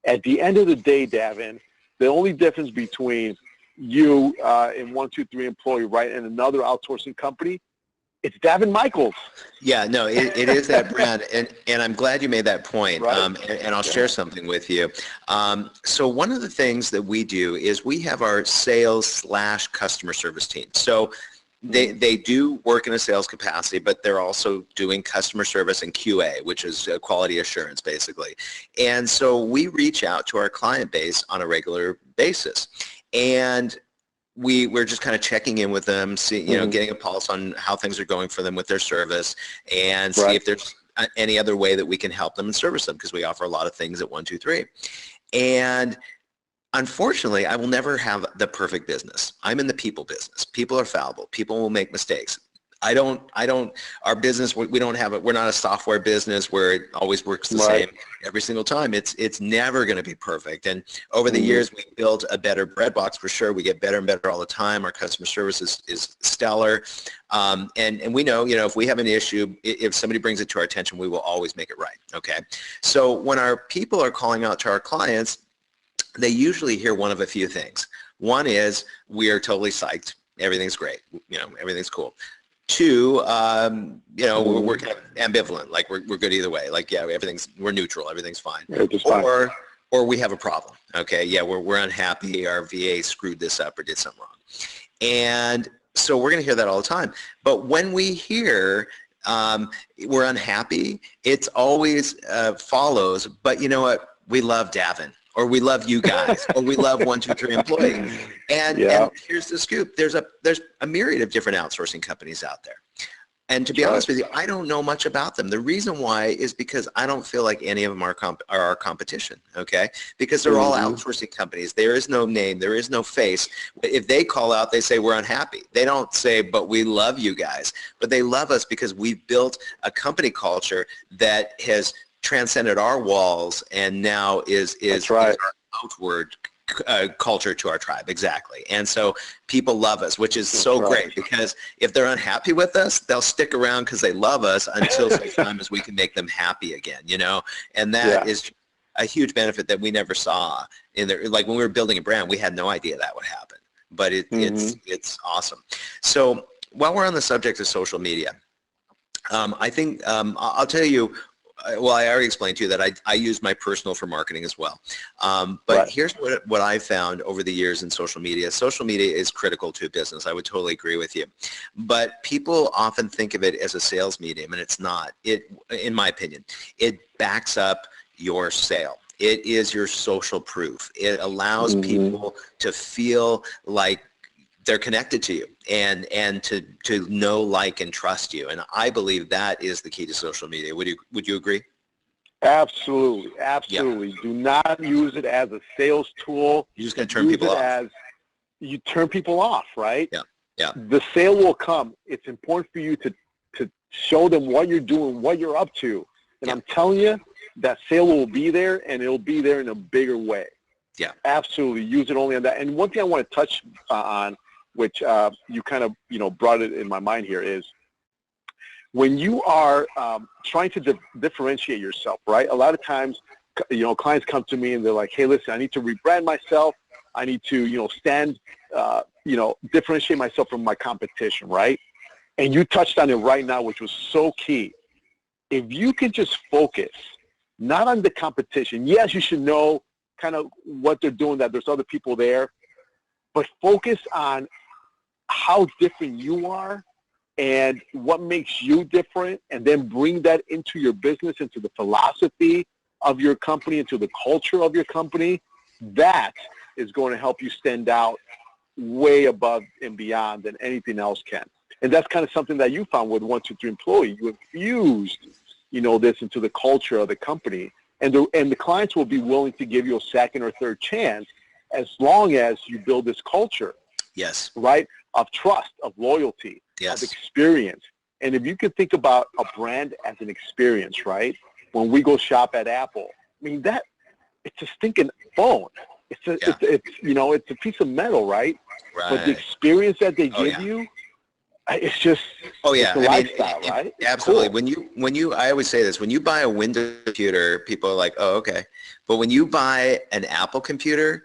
At the end of the day, Daven, the only difference between you and 123Employee, right, and another outsourcing company, it's Daven Michaels. Yeah, no, it is that brand, and I'm glad you made that point. Right. And I'll share something with you. So one of the things that we do is we have our sales/customer service team. So they do work in a sales capacity, but they're also doing customer service and QA, which is quality assurance, basically. And so we reach out to our client base on a regular basis, and we're just kind of checking in with them, getting a pulse on how things are going for them with their service, and see if there's any other way that we can help them and service them, because we offer a lot of things at 123. And unfortunately, I will never have the perfect business. I'm in the people business. People are fallible. People will make mistakes. Our business, we don't have it. We're not a software business where it always works the same every single time. It's never going to be perfect. And over the years, we built a better breadbox for sure. We get better and better all the time. Our customer service is stellar. And we know, if we have an issue, if somebody brings it to our attention, we will always make it right. Okay. So when our people are calling out to our clients, they usually hear one of a few things. One is, we are totally psyched. Everything's great. Everything's cool. Two, we're kind of ambivalent, like we're good either way. Like, yeah, we're neutral, everything's fine. Or we have a problem. Okay, yeah, we're unhappy, our VA screwed this up or did something wrong. And so we're going to hear that all the time. But when we hear we're unhappy, it's always follows, but you know what? We love Daven. Or we love you guys, or we love 123Employee. And here's the scoop. There's a myriad of different outsourcing companies out there. And to be honest with you, I don't know much about them. The reason why is because I don't feel like any of them are our competition, okay? Because they're all outsourcing companies. There is no name. There is no face. If they call out, they say, we're unhappy. They don't say, but we love you guys. But they love us because we've built a company culture that has transcended our walls and now is our outward culture to our tribe. Exactly. And so people love us, which is so great, because if they're unhappy with us, they'll stick around because they love us until such time as we can make them happy again, and that is a huge benefit that we never saw in there. Like when we were building a brand, we had no idea that would happen, but it's awesome. So while we're on the subject of social media, I think I'll tell you, well, I already explained to you that I use my personal for marketing as well. But here's what I found over the years in social media. Social media is critical to a business. I would totally agree with you. But people often think of it as a sales medium, and it's not. In my opinion, it backs up your sale. It is your social proof. It allows people to feel like they're connected to you and to know, like, and trust you. And I believe that is the key to social media. Would you agree? Absolutely. Do not use it as a sales tool. You're just going to turn people off. You turn people off, right? Yeah. The sale will come. It's important for you to show them what you're doing, what you're up to. And I'm telling you, that sale will be there, and it'll be there in a bigger way. Yeah. Absolutely. Use it only on that. And one thing I want to touch on, which you kind of brought it in my mind here, is when you are trying to differentiate yourself, right? A lot of times, clients come to me and they're like, hey, listen, I need to rebrand myself. I need to, differentiate myself from my competition, right? And you touched on it right now, which was so key. If you can just focus, not on the competition. Yes, you should know kind of what they're doing, that there's other people there, but focus on how different you are and what makes you different, and then bring that into your business, into the philosophy of your company, into the culture of your company. That is going to help you stand out way above and beyond than anything else can. And that's kind of something that you found with 123Employee. You infused, this into the culture of the company, and the clients will be willing to give you a second or third chance as long as you build this culture. Yes. Right? Of trust, of loyalty, yes, of experience. And if you could think about a brand as an experience, right? When we go shop at Apple, I mean, it's a stinking phone. It's a piece of metal, right? Right. But the experience that they give you, it's just it's a lifestyle, right? Absolutely. Cool. When you I always say this, when you buy a Windows computer, people are like, oh, okay. But when you buy an Apple computer,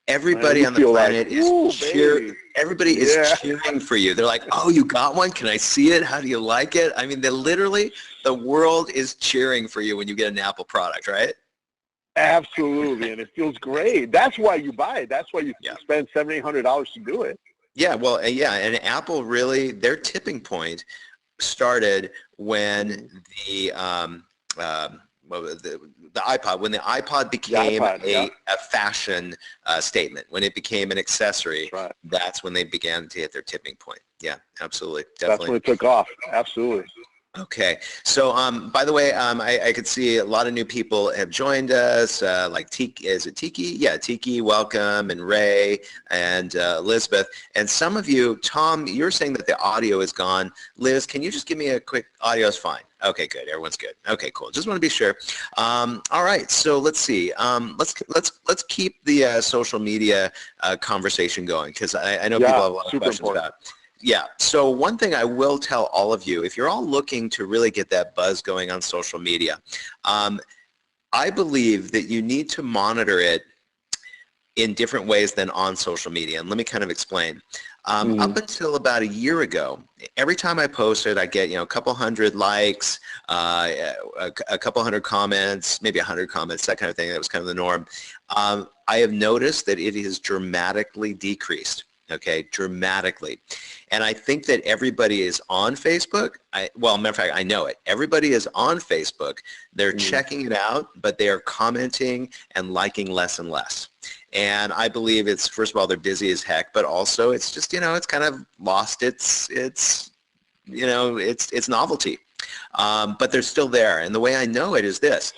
everybody on the planet is cheering. Everybody is cheering for you. They're like, oh, you got one? Can I see it? How do you like it? I mean, the world is cheering for you when you get an Apple product, right? Absolutely, and it feels great. That's why you buy it. That's why you spend $700, $800 to do it. Yeah, well, and Apple really, their tipping point started when the iPod, when the iPod became a fashion statement, when it became an accessory, that's when they began to hit their tipping point. Yeah, absolutely. Definitely. That's when it took off. Absolutely. Okay. So, by the way, I could see a lot of new people have joined us, like Tiki, is it Tiki? Yeah, Tiki, welcome, and Ray, and Elizabeth. And some of you, Tom, you're saying that the audio is gone. Liz, can you just give me a quick, audio is fine. Okay, good. Everyone's good. Okay, cool. Just want to be sure. All right. So let's see. Let's keep the social media conversation going, because I know people have a lot of questions about it. Yeah. So one thing I will tell all of you, if you're all looking to really get that buzz going on social media, I believe that you need to monitor it in different ways than on social media. And let me kind of explain. Up until about a year ago, every time I posted, I get, a couple hundred likes, a couple hundred comments, maybe 100 comments, that kind of thing. That was kind of the norm. I have noticed that it has dramatically decreased. Okay, dramatically. And I think that everybody is on Facebook. Well, matter of fact, I know it. Everybody is on Facebook. They're checking it out, but they are commenting and liking less and less. And I believe it's, first of all, they're busy as heck, but also it's just, it's kind of lost its novelty. But they're still there. And the way I know it is this.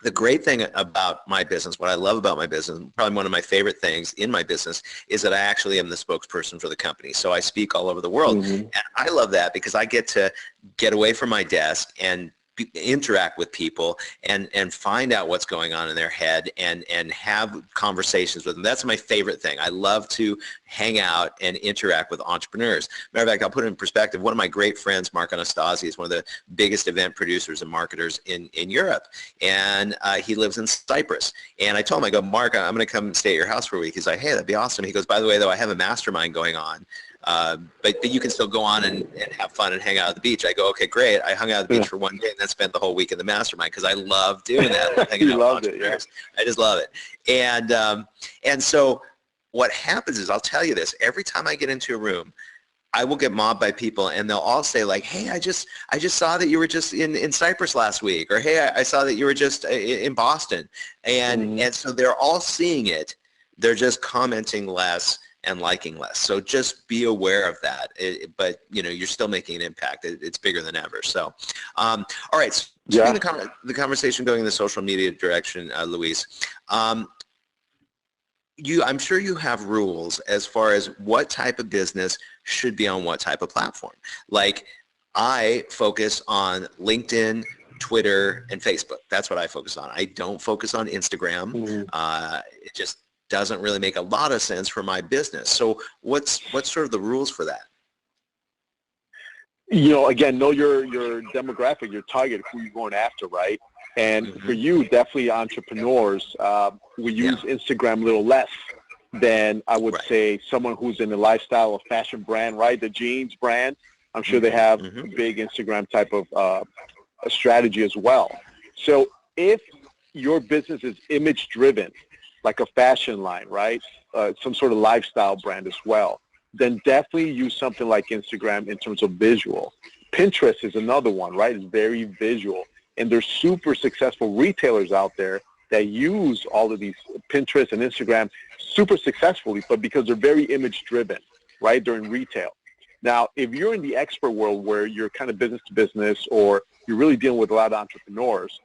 The great thing about my business, what I love about my business, probably one of my favorite things in my business, is that I actually am the spokesperson for the company. So I speak all over the world. And I love that because I get to get away from my desk and interact with people and find out what's going on in their head and have conversations with them. That's my favorite thing. I love to hang out and interact with entrepreneurs. Matter of fact, I'll put it in perspective. One of my great friends, Mark Anastasi, is one of the biggest event producers and marketers in Europe. And he lives in Cyprus. And I told him, I go, Mark, I'm going to come stay at your house for a week. He's like, hey, that'd be awesome. He goes, by the way, though, I have a mastermind going on. But you can still go on and have fun and hang out at the beach. I go, okay, great. I hung out at the beach for one day and then spent the whole week in the mastermind because I love doing that. I love hanging out with entrepreneurs. I just love it. And so what happens is, I'll tell you this, every time I get into a room, I will get mobbed by people and they'll all say like, hey, I just saw that you were just in Cyprus last week, or hey, I saw that you were just in Boston. And so they're all seeing it. They're just commenting less and liking less. So just be aware of that. But you're still making an impact. It's bigger than ever. So, all right. So the conversation going in the social media direction, Luis. I'm sure you have rules as far as what type of business should be on what type of platform. Like, I focus on LinkedIn, Twitter, and Facebook. That's what I focus on. I don't focus on Instagram. It just doesn't really make a lot of sense for my business. So what's sort of the rules for that? Again, know your demographic, your target, who you're going after, right? And for you, definitely entrepreneurs, we use Instagram a little less than I would say someone who's in the lifestyle of fashion brand, right? The jeans brand, I'm sure they have a big Instagram type of a strategy as well. So if your business is image driven, like a fashion line, right? Some sort of lifestyle brand as well, then definitely use something like Instagram in terms of visual. Pinterest is another one, right? It's very visual. And there's super successful retailers out there that use all of these Pinterest and Instagram super successfully, but because they're very image driven, right? They're in retail. Now, if you're in the expert world where you're kind of business to business, or you're really dealing with a lot of entrepreneurs,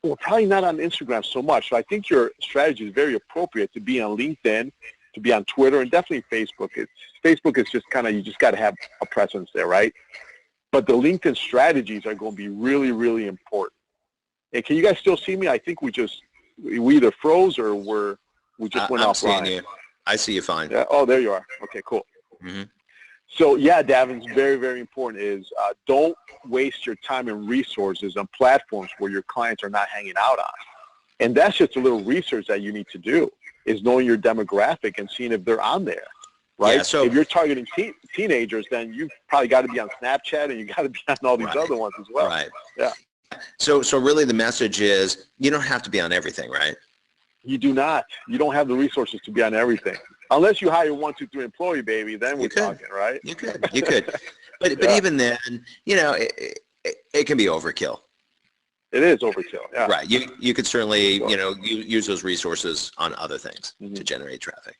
we're probably not on Instagram so much. So I think your strategy is very appropriate to be on LinkedIn, to be on Twitter, and definitely Facebook. Facebook is just kind of, you just got to have a presence there, right? But the LinkedIn strategies are going to be really, really important. And can you guys still see me? I think we either froze or we just went offline. I'm seeing you. I see you fine. Yeah. Oh, there you are. Okay, cool. So yeah, Daven's very, very important is don't waste your time and resources on platforms where your clients are not hanging out on. And that's just a little research that you need to do, is knowing your demographic and seeing if they're on there, right? Yeah, so if you're targeting teenagers, then you've probably got to be on Snapchat and you got to be on all these other ones as well. Right. Yeah. So really the message is you don't have to be on everything, right? You do not. You don't have the resources to be on everything. Unless you hire 123Employee, baby, then we're talking, right? You could. But even then, it can be overkill. It is overkill. Yeah. Right. You could certainly, use those resources on other things to generate traffic.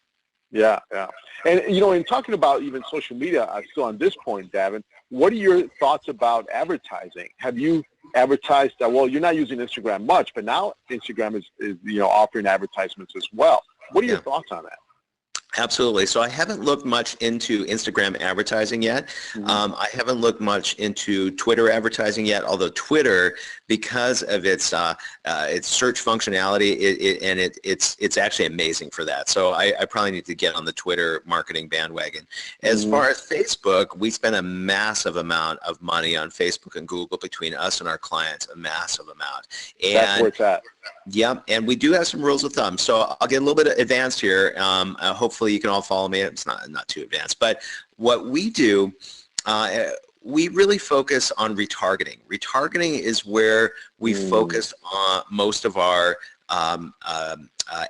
Yeah, yeah. And, in talking about even social media, still on this point, Daven, what are your thoughts about advertising? Have you advertised? Well, you're not using Instagram much, but now Instagram is offering advertisements as well. What are your thoughts on that? Absolutely. So I haven't looked much into Instagram advertising yet. I haven't looked much into Twitter advertising yet, although Twitter, because of its search functionality, it's actually amazing for that. So I probably need to get on the Twitter marketing bandwagon. As far as Facebook, we spend a massive amount of money on Facebook and Google between us and our clients, a massive amount. And that's where it's at. Yeah, and we do have some rules of thumb. So I'll get a little bit advanced here. Hopefully you can all follow me. It's not too advanced. But what we do, we really focus on retargeting. Retargeting is where we focus on most of our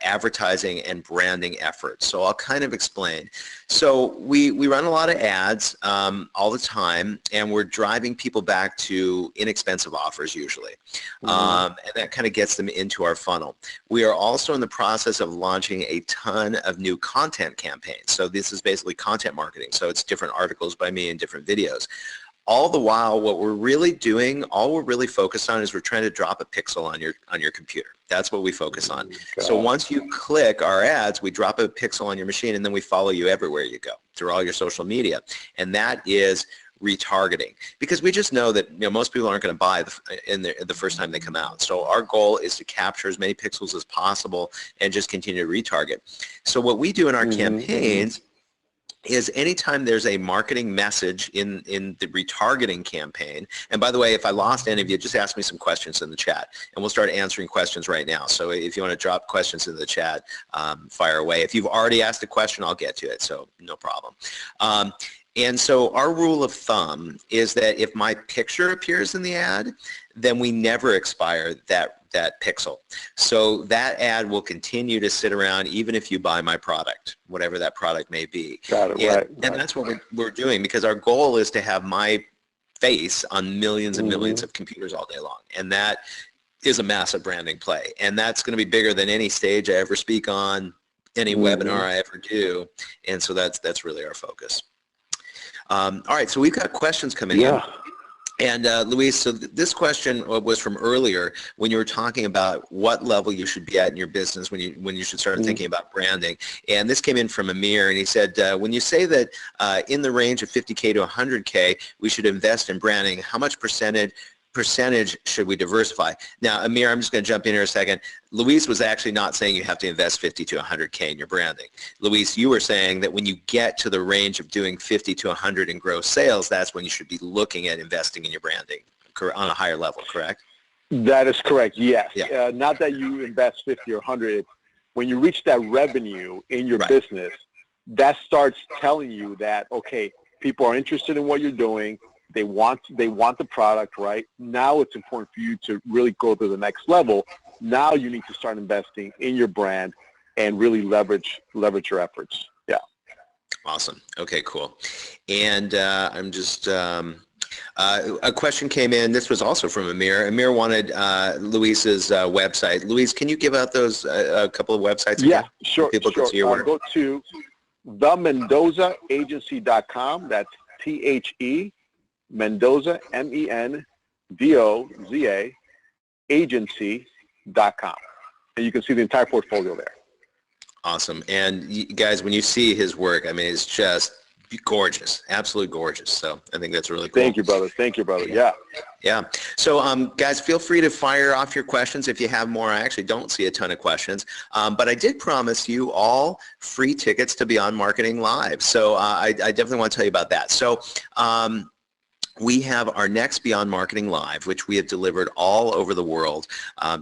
advertising and branding efforts. So I'll kind of explain. So we run a lot of ads all the time, and we're driving people back to inexpensive offers usually. And that kind of gets them into our funnel. We are also in the process of launching a ton of new content campaigns. So this is basically content marketing. So it's different articles by me and different videos. All the while, what we're really doing, all we're really focused on is we're trying to drop a pixel on your computer. That's what we focus on. So once you click our ads, we drop a pixel on your machine, and then we follow you everywhere you go through all your social media. And that is retargeting, because we just know that most people aren't going to buy the first time they come out. So our goal is to capture as many pixels as possible and just continue to retarget. So what we do in our campaigns is anytime there's a marketing message in the retargeting campaign, and by the way, if I lost any of you, just ask me some questions in the chat, and we'll start answering questions right now. So if you want to drop questions in the chat, fire away. If you've already asked a question, I'll get to it, so no problem. And so our rule of thumb is that if my picture appears in the ad, then we never expire that pixel. So that ad will continue to sit around even if you buy my product, whatever that product may be. Got it, right. And that's what we're doing, because our goal is to have my face on millions and millions of computers all day long. And that is a massive branding play. And that's going to be bigger than any stage I ever speak on, any webinar I ever do. And so that's really our focus. All right, so we've got questions coming in. And Luis, so this question was from earlier when you were talking about what level you should be at in your business when you should start thinking about branding. And this came in from Amir, and he said, when you say that in the range of 50K to 100K, we should invest in branding, how much percentage should we diversify? Now, Amir, I'm just going to jump in here a second. Luis was actually not saying you have to invest 50 to 100K in your branding. Luis, you were saying that when you get to the range of doing 50 to 100 in gross sales, that's when you should be looking at investing in your branding on a higher level, correct? That is correct, yes. Yeah. Not that you invest 50 or 100. When you reach that revenue in your business, that starts telling you that, okay, people are interested in what you're doing. They want the product, right? Now it's important for you to really go to the next level. Now you need to start investing in your brand and really leverage your efforts. Yeah. Awesome. Okay, cool. And I'm just a question came in. This was also from Amir. Amir wanted Luis's website. Luis, can you give out those a couple of websites again? Yeah, sure. People can see your work. Go to themendozaagency.com. That's THE. Mendoza, MENDOZA, agency.com. And you can see the entire portfolio there. Awesome. And you guys, when you see his work, I mean, it's just gorgeous, absolutely gorgeous. So I think that's really cool. Thank you, brother. Thank you, brother. Yeah. Yeah. So guys, feel free to fire off your questions if you have more. I actually don't see a ton of questions, but I did promise you all free tickets to Beyond Marketing Live. So I definitely want to tell you about that. So we have our next Beyond Marketing Live, which we have delivered all over the world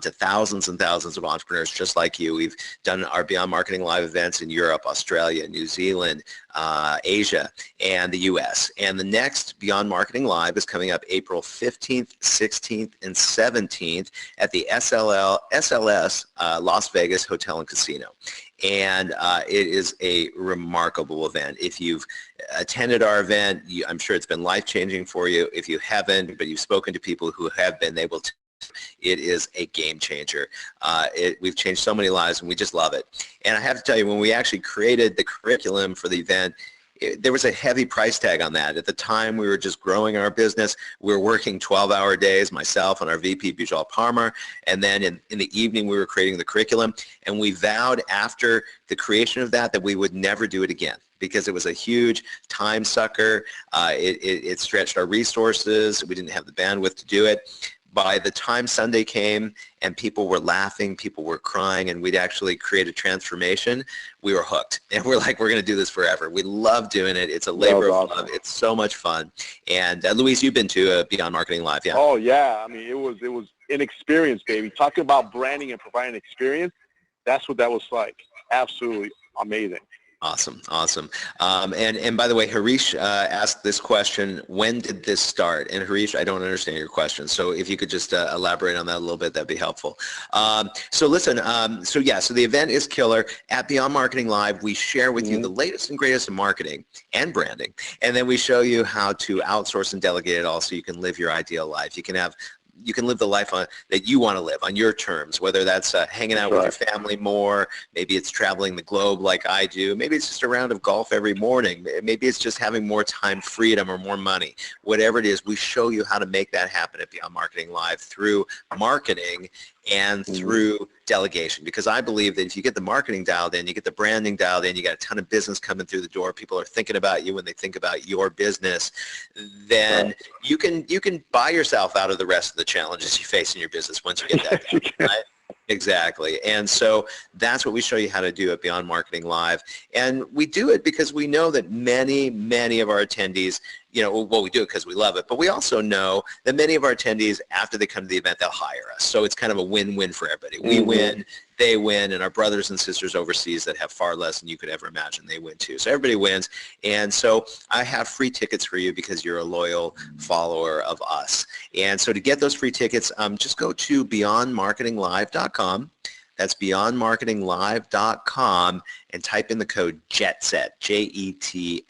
to thousands and thousands of entrepreneurs just like you. We've done our Beyond Marketing Live events in Europe, Australia, New Zealand, Asia, and the US. And the next Beyond Marketing Live is coming up April 15th, 16th, and 17th at the SLS Las Vegas Hotel and Casino. And it is a remarkable event. If you've attended our event, I'm sure it's been life-changing for you. If you haven't, but you've spoken to people who have been able to, it is a game changer. We've changed so many lives, and we just love it. And I have to tell you, when we actually created the curriculum for the event, there was a heavy price tag on that. At the time, we were just growing our business. We were working 12-hour days, myself and our VP, Bijal Parmar, and then in the evening, we were creating the curriculum, and we vowed after the creation of that we would never do it again because it was a huge time sucker. It stretched our resources. We didn't have the bandwidth to do it. By the time Sunday came and people were laughing, people were crying, and we'd actually create a transformation, we were hooked. And we're like, we're going to do this forever. We love doing it. It's a labor of love. It's so much fun. And Luis, you've been to Beyond Marketing Live, yeah? Oh, yeah. I mean, it was an experience, baby. Talking about branding and providing experience, that's what that was like. Absolutely amazing. Awesome. And by the way, Harish asked this question, when did this start? And Harish, I don't understand your question. So if you could just elaborate on that a little bit, that'd be helpful. So listen, so the event is killer. At Beyond Marketing Live, we share with you the latest and greatest in marketing and branding. And then we show you how to outsource and delegate it all so you can live your ideal life. You can live the life that you want to live on your terms, whether that's hanging out with your family more, maybe it's traveling the globe like I do, maybe it's just a round of golf every morning, maybe it's just having more time freedom or more money. Whatever it is, we show you how to make that happen at Beyond Marketing Live through marketing and through delegation, because I believe that if you get the marketing dialed in, you get the branding dialed in, you got a ton of business coming through the door, people are thinking about you when they think about your business, then you can buy yourself out of the rest of the challenges you face in your business once you get that done, right? Exactly. And so that's what we show you how to do at Beyond Marketing Live. And we do it because we know that many of our attendees, we do it because we love it, but we also know that many of our attendees, after they come to the event, they'll hire us. So it's kind of a win-win for everybody. We win, they win, and our brothers and sisters overseas that have far less than you could ever imagine, they win too. So everybody wins. And so I have free tickets for you because you're a loyal follower of us. And so to get those free tickets, just go to beyondmarketinglive.com. That's beyondmarketinglive.com and type in the code JETSET, J-E-T-S-E-T,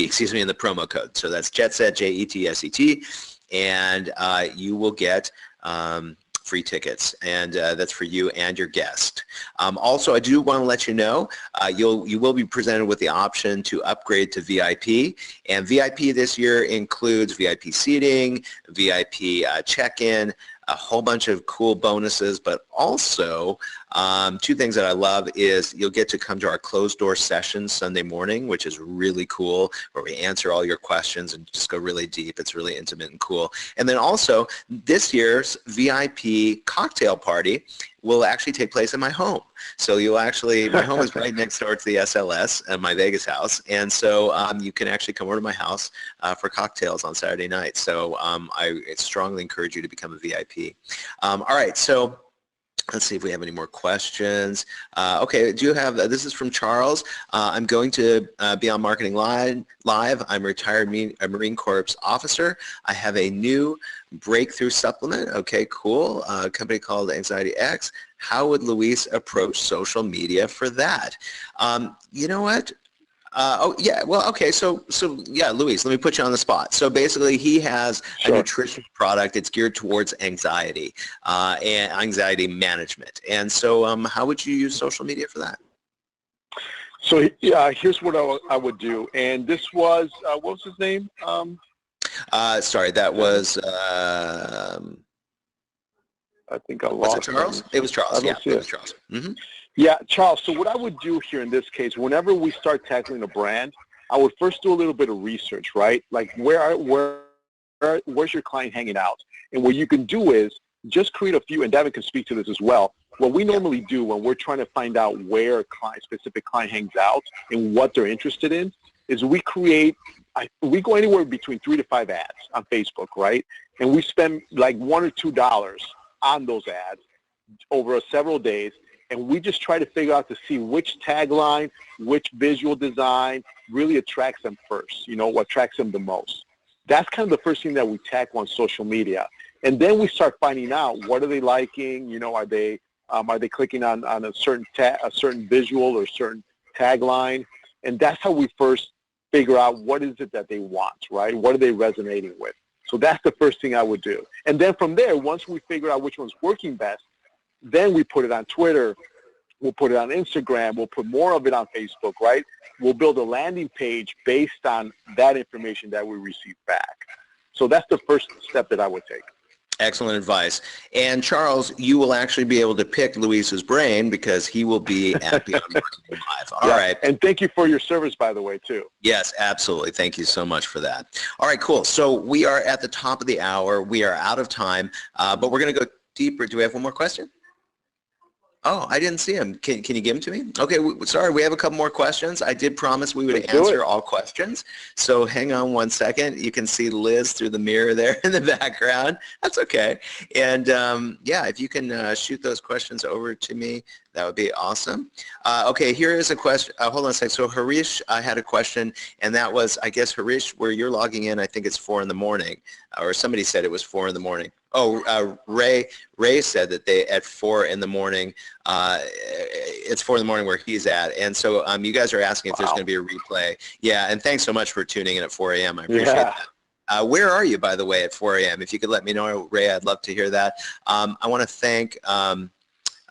excuse me, in the promo code. So that's JETSET, J-E-T-S-E-T, and you will get free tickets, and that's for you and your guest. Also, I do want to let you know you will be presented with the option to upgrade to VIP, and VIP this year includes VIP seating, VIP check-in, a whole bunch of cool bonuses, but also two things that I love is you'll get to come to our closed door session Sunday morning, which is really cool, where we answer all your questions and just go really deep. It's really intimate and cool. And then also this year's VIP cocktail party will actually take place in my home. So my home is right next door to the SLS and my Vegas house. And so you can actually come over to my house for cocktails on Saturday night. So I strongly encourage you to become a VIP. All right, so let's see if we have any more questions. Okay, this is from Charles. I'm going to Beyond Marketing Live. I'm a retired Marine Corps officer. I have a new breakthrough supplement. Okay, cool. A company called Anxiety X. How would Luis approach social media for that? You know what? So Luis, let me put you on the spot. So basically he has a nutrition product. It's geared towards anxiety and anxiety management. And so how would you use social media for that? So here's what I would do. And this was, what was his name? Sorry, that was... I think I lost. Was it Charles? It was Charles. Yeah, it was Charles. Mm-hmm. Yeah, Charles, so what I would do here in this case, whenever we start tackling a brand, I would first do a little bit of research, right? Like where's your client hanging out? And what you can do is just create a few, and Daven can speak to this as well. What we normally do when we're trying to find out where a specific client hangs out and what they're interested in is we go anywhere between 3 to 5 ads on Facebook, right? And we spend like $1 or $2 on those ads over several days. And we just try to figure out to see which tagline, which visual design really attracts them first, what attracts them the most. That's kind of the first thing that we tackle on social media. And then we start finding out what are they liking, are they clicking on a certain visual or certain tagline. And that's how we first figure out what is it that they want, right? What are they resonating with? So that's the first thing I would do. And then from there, once we figure out which one's working best, then we put it on Twitter, We'll put it on Instagram. We'll put more of it on Facebook, right? We'll build a landing page based on that information that we receive back. So that's the first step that I would take. Excellent advice. And Charles, you will actually be able to pick Luis's brain because he will be at Beyond Marketing Live. All right. And thank you for your service, by the way, too. Yes, absolutely. Thank you so much for that. All right, cool. So we are at the top of the hour. We are out of time, but we're going to go deeper. Do we have one more question? Oh, I didn't see him. Can you give him to me? Okay, sorry, we have a couple more questions. I did promise we would answer all questions. So hang on one second. You can see Liz through the mirror there in the background. That's okay. And yeah, if you can shoot those questions over to me, that would be awesome. Okay, here is a question. Hold on a sec. So Harish had a question, and that was, I guess, Harish, where you're logging in, I think it's 4 in the morning, or somebody said it was 4 in the morning. Oh, Ray said that they at 4 in the morning. It's 4 in the morning where he's at, and so you guys are asking if there's going to be a replay. Yeah, and thanks so much for tuning in at 4 a.m. I appreciate that. Where are you, by the way, at 4 a.m.? If you could let me know, Ray, I'd love to hear that. I want to thank.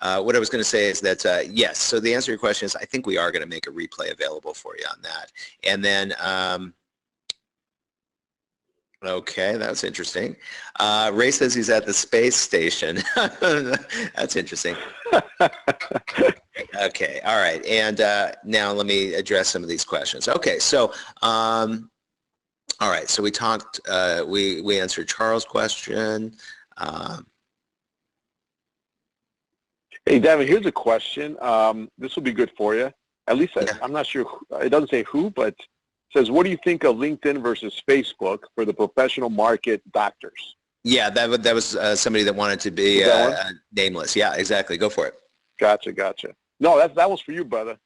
What I was going to say is that yes. So the answer to your question is I think we are going to make a replay available for you on that, and then. Okay, that's interesting. Ray says he's at the space station. That's interesting. Okay, all right. And now let me address some of these questions. Okay, so all right. So we talked. We answered Charles' question. Hey, Daven, here's a question. This will be good for you. At least I'm not sure. It doesn't say who, but says, what do you think of LinkedIn versus Facebook for the professional market doctors? Yeah, that was somebody that wanted to be nameless. Yeah, exactly. Go for it. Gotcha. No, that was for you, brother.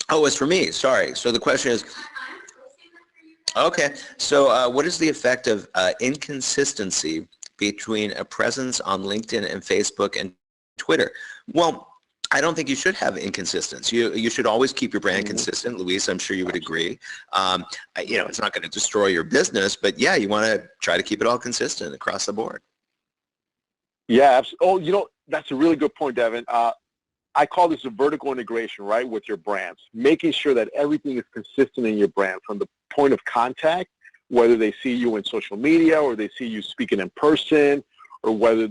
Oh, it's for me. Sorry. So the question is, okay. So what is the effect of inconsistency between a presence on LinkedIn and Facebook and Twitter? Well, I don't think you should have inconsistency. You should always keep your brand consistent. Luis, I'm sure you would agree. You know, it's not going to destroy your business, but yeah, you want to try to keep it all consistent across the board. Yeah. Absolutely. Oh, you know, that's a really good point, Daven. I call this a vertical integration, right, with your brands, making sure that everything is consistent in your brand from the point of contact, whether they see you in social media or they see you speaking in person, or whether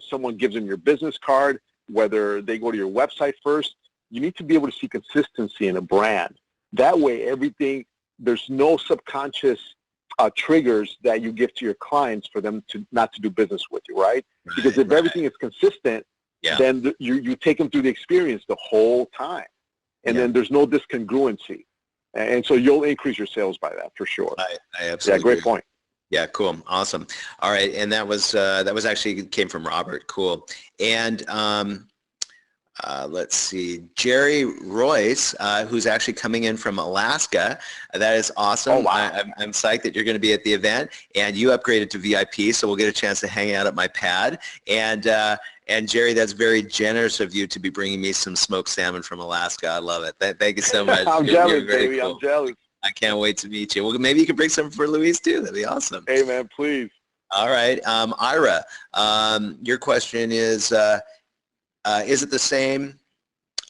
someone gives them your business card, whether they go to your website first. You need to be able to see consistency in a brand. That way, there's no subconscious triggers that you give to your clients for them to not to do business with you, right? Because if everything is consistent, then you take them through the experience the whole time. And then there's no discongruency. And so you'll increase your sales by that for sure. I absolutely great agree. point. Yeah, cool. Awesome. All right. And that was actually came from Robert. Cool. And let's see, Jerry Royce, who's actually coming in from Alaska. That is awesome. Oh, wow. I'm psyched that you're going to be at the event, and you upgraded to VIP, so we'll get a chance to hang out at my pad. And Jerry, that's very generous of you to be bringing me some smoked salmon from Alaska. I love it. Thank you so much. I'm jealous, baby. Cool. I'm jealous. I can't wait to meet you. Well, maybe you can bring some for Luis too. That'd be awesome. Hey, man, please. All right. Ira, your question is it the same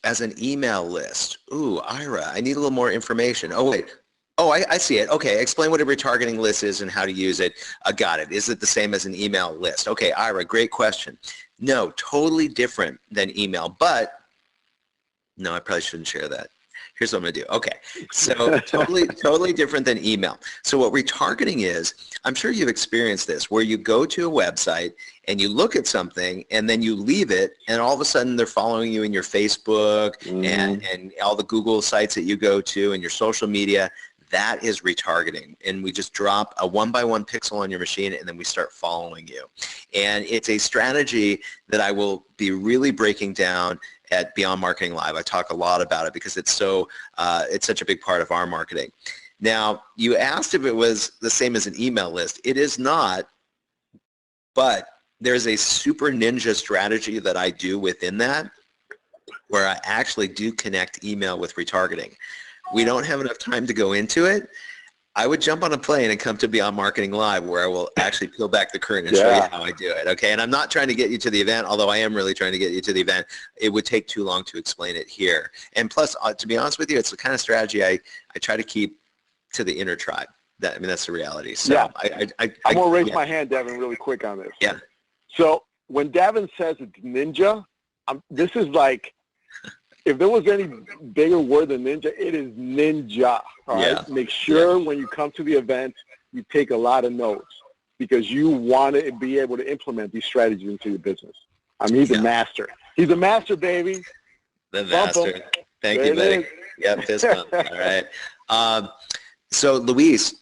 as an email list? Ooh, Ira, I need a little more information. Oh, wait. Oh, I see it. Okay, explain what a retargeting list is and how to use it. Got it. Is it the same as an email list? Okay, Ira, great question. No, totally different than email, but no, I probably shouldn't share that. Here's what I'm going to do. Okay, so totally different than email. So what retargeting is, I'm sure you've experienced this, where you go to a website and you look at something and then you leave it, and all of a sudden they're following you in your Facebook and all the Google sites that you go to and your social media. That is retargeting, and we just drop a 1-by-1 pixel on your machine and then we start following you. And it's a strategy that I will be really breaking down at Beyond Marketing Live. I talk a lot about it because it's such a big part of our marketing. Now, you asked if it was the same as an email list. It is not, but there's a super ninja strategy that I do within that where I actually do connect email with retargeting. We don't have enough time to go into it, I would jump on a plane and come to Beyond Marketing Live, where I will actually peel back the curtain and show you how I do it, okay? And I'm not trying to get you to the event, although I am really trying to get you to the event. It would take too long to explain it here. And plus, to be honest with you, it's the kind of strategy I try to keep to the inner tribe. That's the reality. So yeah. I'm going to raise yeah. my hand, Daven, really quick on this. Yeah. So when Daven says it's ninja, this is like, if there was any bigger word than ninja, it is ninja. All right. Yeah. Make sure when you come to the event, you take a lot of notes, because you want to be able to implement these strategies into your business. He's a master. He's a master, baby. The master. Thank you, buddy. Yeah, fist bump. All right. So, Luis,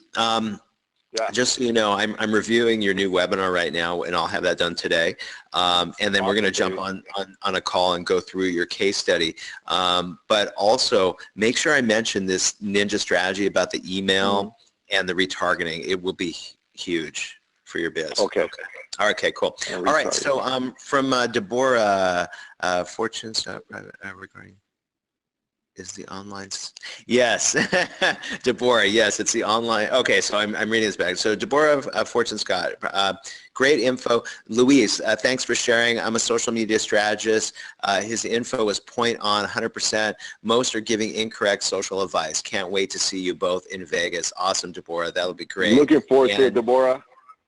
just so you know, I'm reviewing your new webinar right now, and I'll have that done today. And then we're going to jump on a call and go through your case study. But also, make sure I mention this ninja strategy about the email and the retargeting. It will be huge for your biz. Okay. All right, okay, cool. All right, so from Deborah, Fortune's private regarding. Is the online, yes, Deborah, yes, it's the online, okay, so I'm reading this back. So Deborah Fortune Scott, great info. Luis, thanks for sharing. I'm a social media strategist. His info is point on 100%. Most are giving incorrect social advice. Can't wait to see you both in Vegas. Awesome, Deborah, that'll be great. Looking forward to it, Deborah.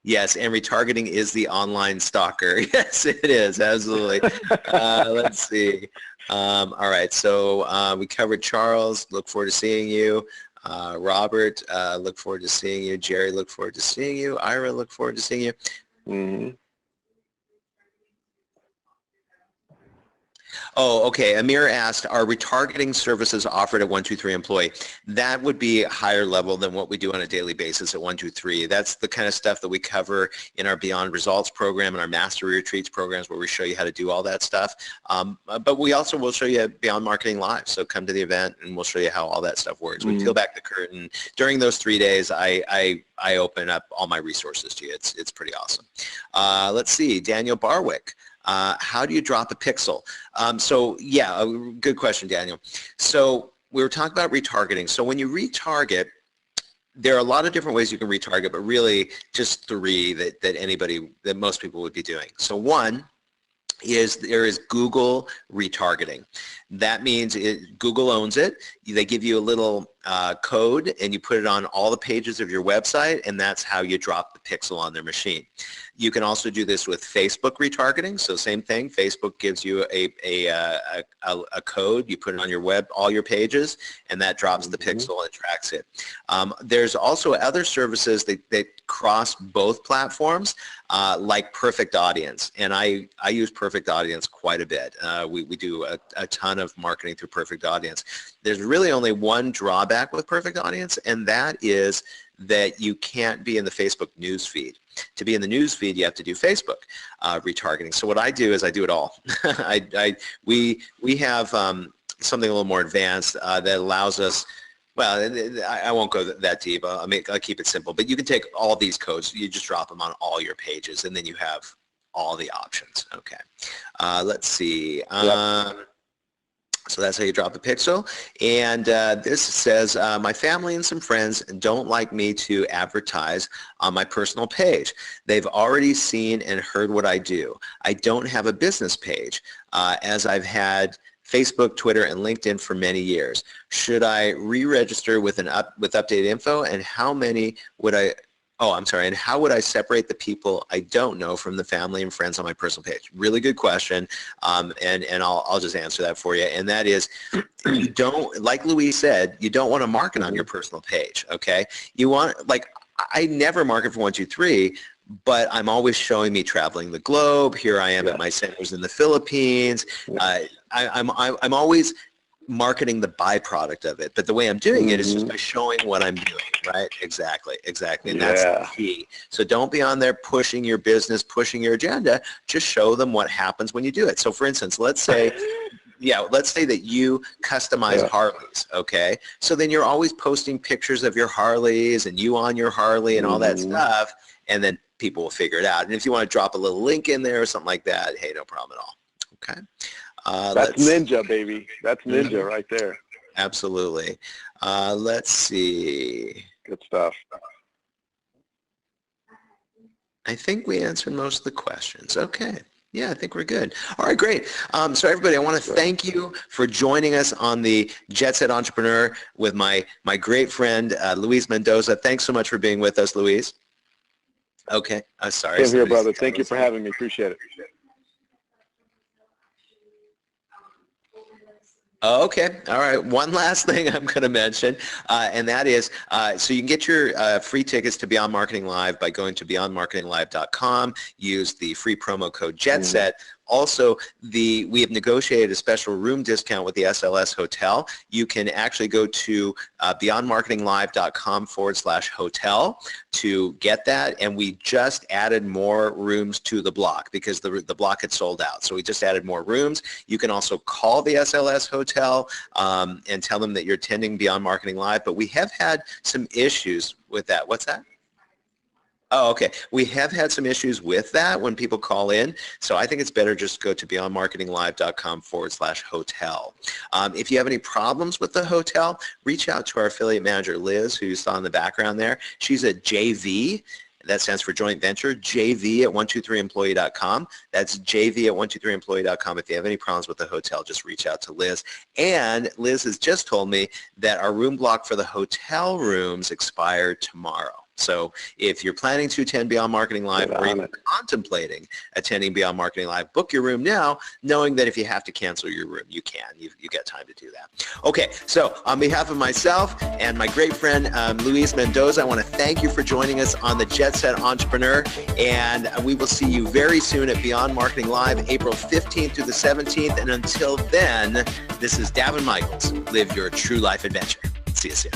Yes, and retargeting is the online stalker. Yes, it is, absolutely. Let's see. All right, so we covered Charles. Look forward to seeing you. Robert, look forward to seeing you. Jerry, look forward to seeing you. Ira, look forward to seeing you. Mm-hmm. Oh, okay. Amir asked, are retargeting services offered at 123Employee? That would be higher level than what we do on a daily basis at 123. That's the kind of stuff that we cover in our Beyond Results program and our Mastery Retreats programs, where we show you how to do all that stuff. But we also will show you Beyond Marketing Live. So come to the event and we'll show you how all that stuff works. We peel back the curtain. During those 3 days, I open up all my resources to you. It's pretty awesome. Let's see. Daniel Barwick. How do you drop a pixel? So yeah, good question, Daniel. So we were talking about retargeting. So when you retarget, there are a lot of different ways you can retarget, but really just three that most people would be doing. So one is there is Google retargeting. That means Google owns it. They give you a little code and you put it on all the pages of your website, and that's how you drop the pixel on their machine. You can also do this with Facebook retargeting. So same thing, Facebook gives you a code, you put it on your web, all your pages, and that drops the pixel and tracks it. There's also other services that cross both platforms, like Perfect Audience, and I use Perfect Audience quite a bit. We do a ton of marketing through Perfect Audience. There's really only one drawback with Perfect Audience, and that is that you can't be in the Facebook news feed. To be in the news feed, you have to do Facebook retargeting. So what I do is I do it all. We have something a little more advanced that allows us. Well, I won't go that deep. I'll keep it simple. But you can take all these codes. You just drop them on all your pages, and then you have all the options. Okay. Let's see. So that's how you drop a pixel. And this says, my family and some friends don't like me to advertise on my personal page. They've already seen and heard what I do. I don't have a business page, as I've had Facebook, Twitter, and LinkedIn for many years. Should I re-register with updated info, and how many would I? Oh, I'm sorry. And how would I separate the people I don't know from the family and friends on my personal page? Really good question, and I'll just answer that for you. And that is, you don't, like Luis said, you don't want to market on your personal page. Okay, you want, like, I never market for 123. But I'm always showing me traveling the globe. Here I am at my centers in the Philippines. I'm always marketing the byproduct of it. But the way I'm doing it is just by showing what I'm doing, right? Exactly. And that's the key. So don't be on there pushing your business, pushing your agenda. Just show them what happens when you do it. So for instance, let's say that you customize Harleys, okay? So then you're always posting pictures of your Harleys and you on your Harley and all that stuff, and then people will figure it out. And if you want to drop a little link in there or something like that, hey, no problem at all, okay? That's ninja, baby. That's ninja right there. Absolutely. Let's see. Good stuff. I think we answered most of the questions. Okay. Yeah, I think we're good. All right, great. So everybody, I want to thank you for joining us on the Jetset Entrepreneur with my great friend, Luis Mendoza. Thanks so much for being with us, Luis. Okay. Sorry. Same here, brother. Thank you for having me. Appreciate it. Okay. All right. One last thing I'm going to mention, and that is, so you can get your free tickets to Beyond Marketing Live by going to beyondmarketinglive.com. Use the free promo code JETSET. Also, we have negotiated a special room discount with the SLS Hotel. You can actually go to beyondmarketinglive.com/hotel to get that, and we just added more rooms to the block because the block had sold out. So we just added more rooms. You can also call the SLS Hotel and tell them that you're attending Beyond Marketing Live, but we have had some issues with that. What's that? Oh, okay. We have had some issues with that when people call in, so I think it's better just go to beyondmarketinglive.com/hotel. If you have any problems with the hotel, reach out to our affiliate manager, Liz, who you saw in the background there. She's at JV. That stands for joint venture, JV at 123employee.com. That's JV at 123employee.com. If you have any problems with the hotel, just reach out to Liz. And Liz has just told me that our room block for the hotel rooms expired tomorrow. So if you're planning to attend Beyond Marketing Live or even contemplating attending Beyond Marketing Live, book your room now, knowing that if you have to cancel your room, you can. You got time to do that. Okay, so on behalf of myself and my great friend Luis Mendoza, I want to thank you for joining us on the Jetset Entrepreneur, and we will see you very soon at Beyond Marketing Live, April 15th through the 17th. And until then, this is Daven Michaels. Live your true life adventure. See you soon.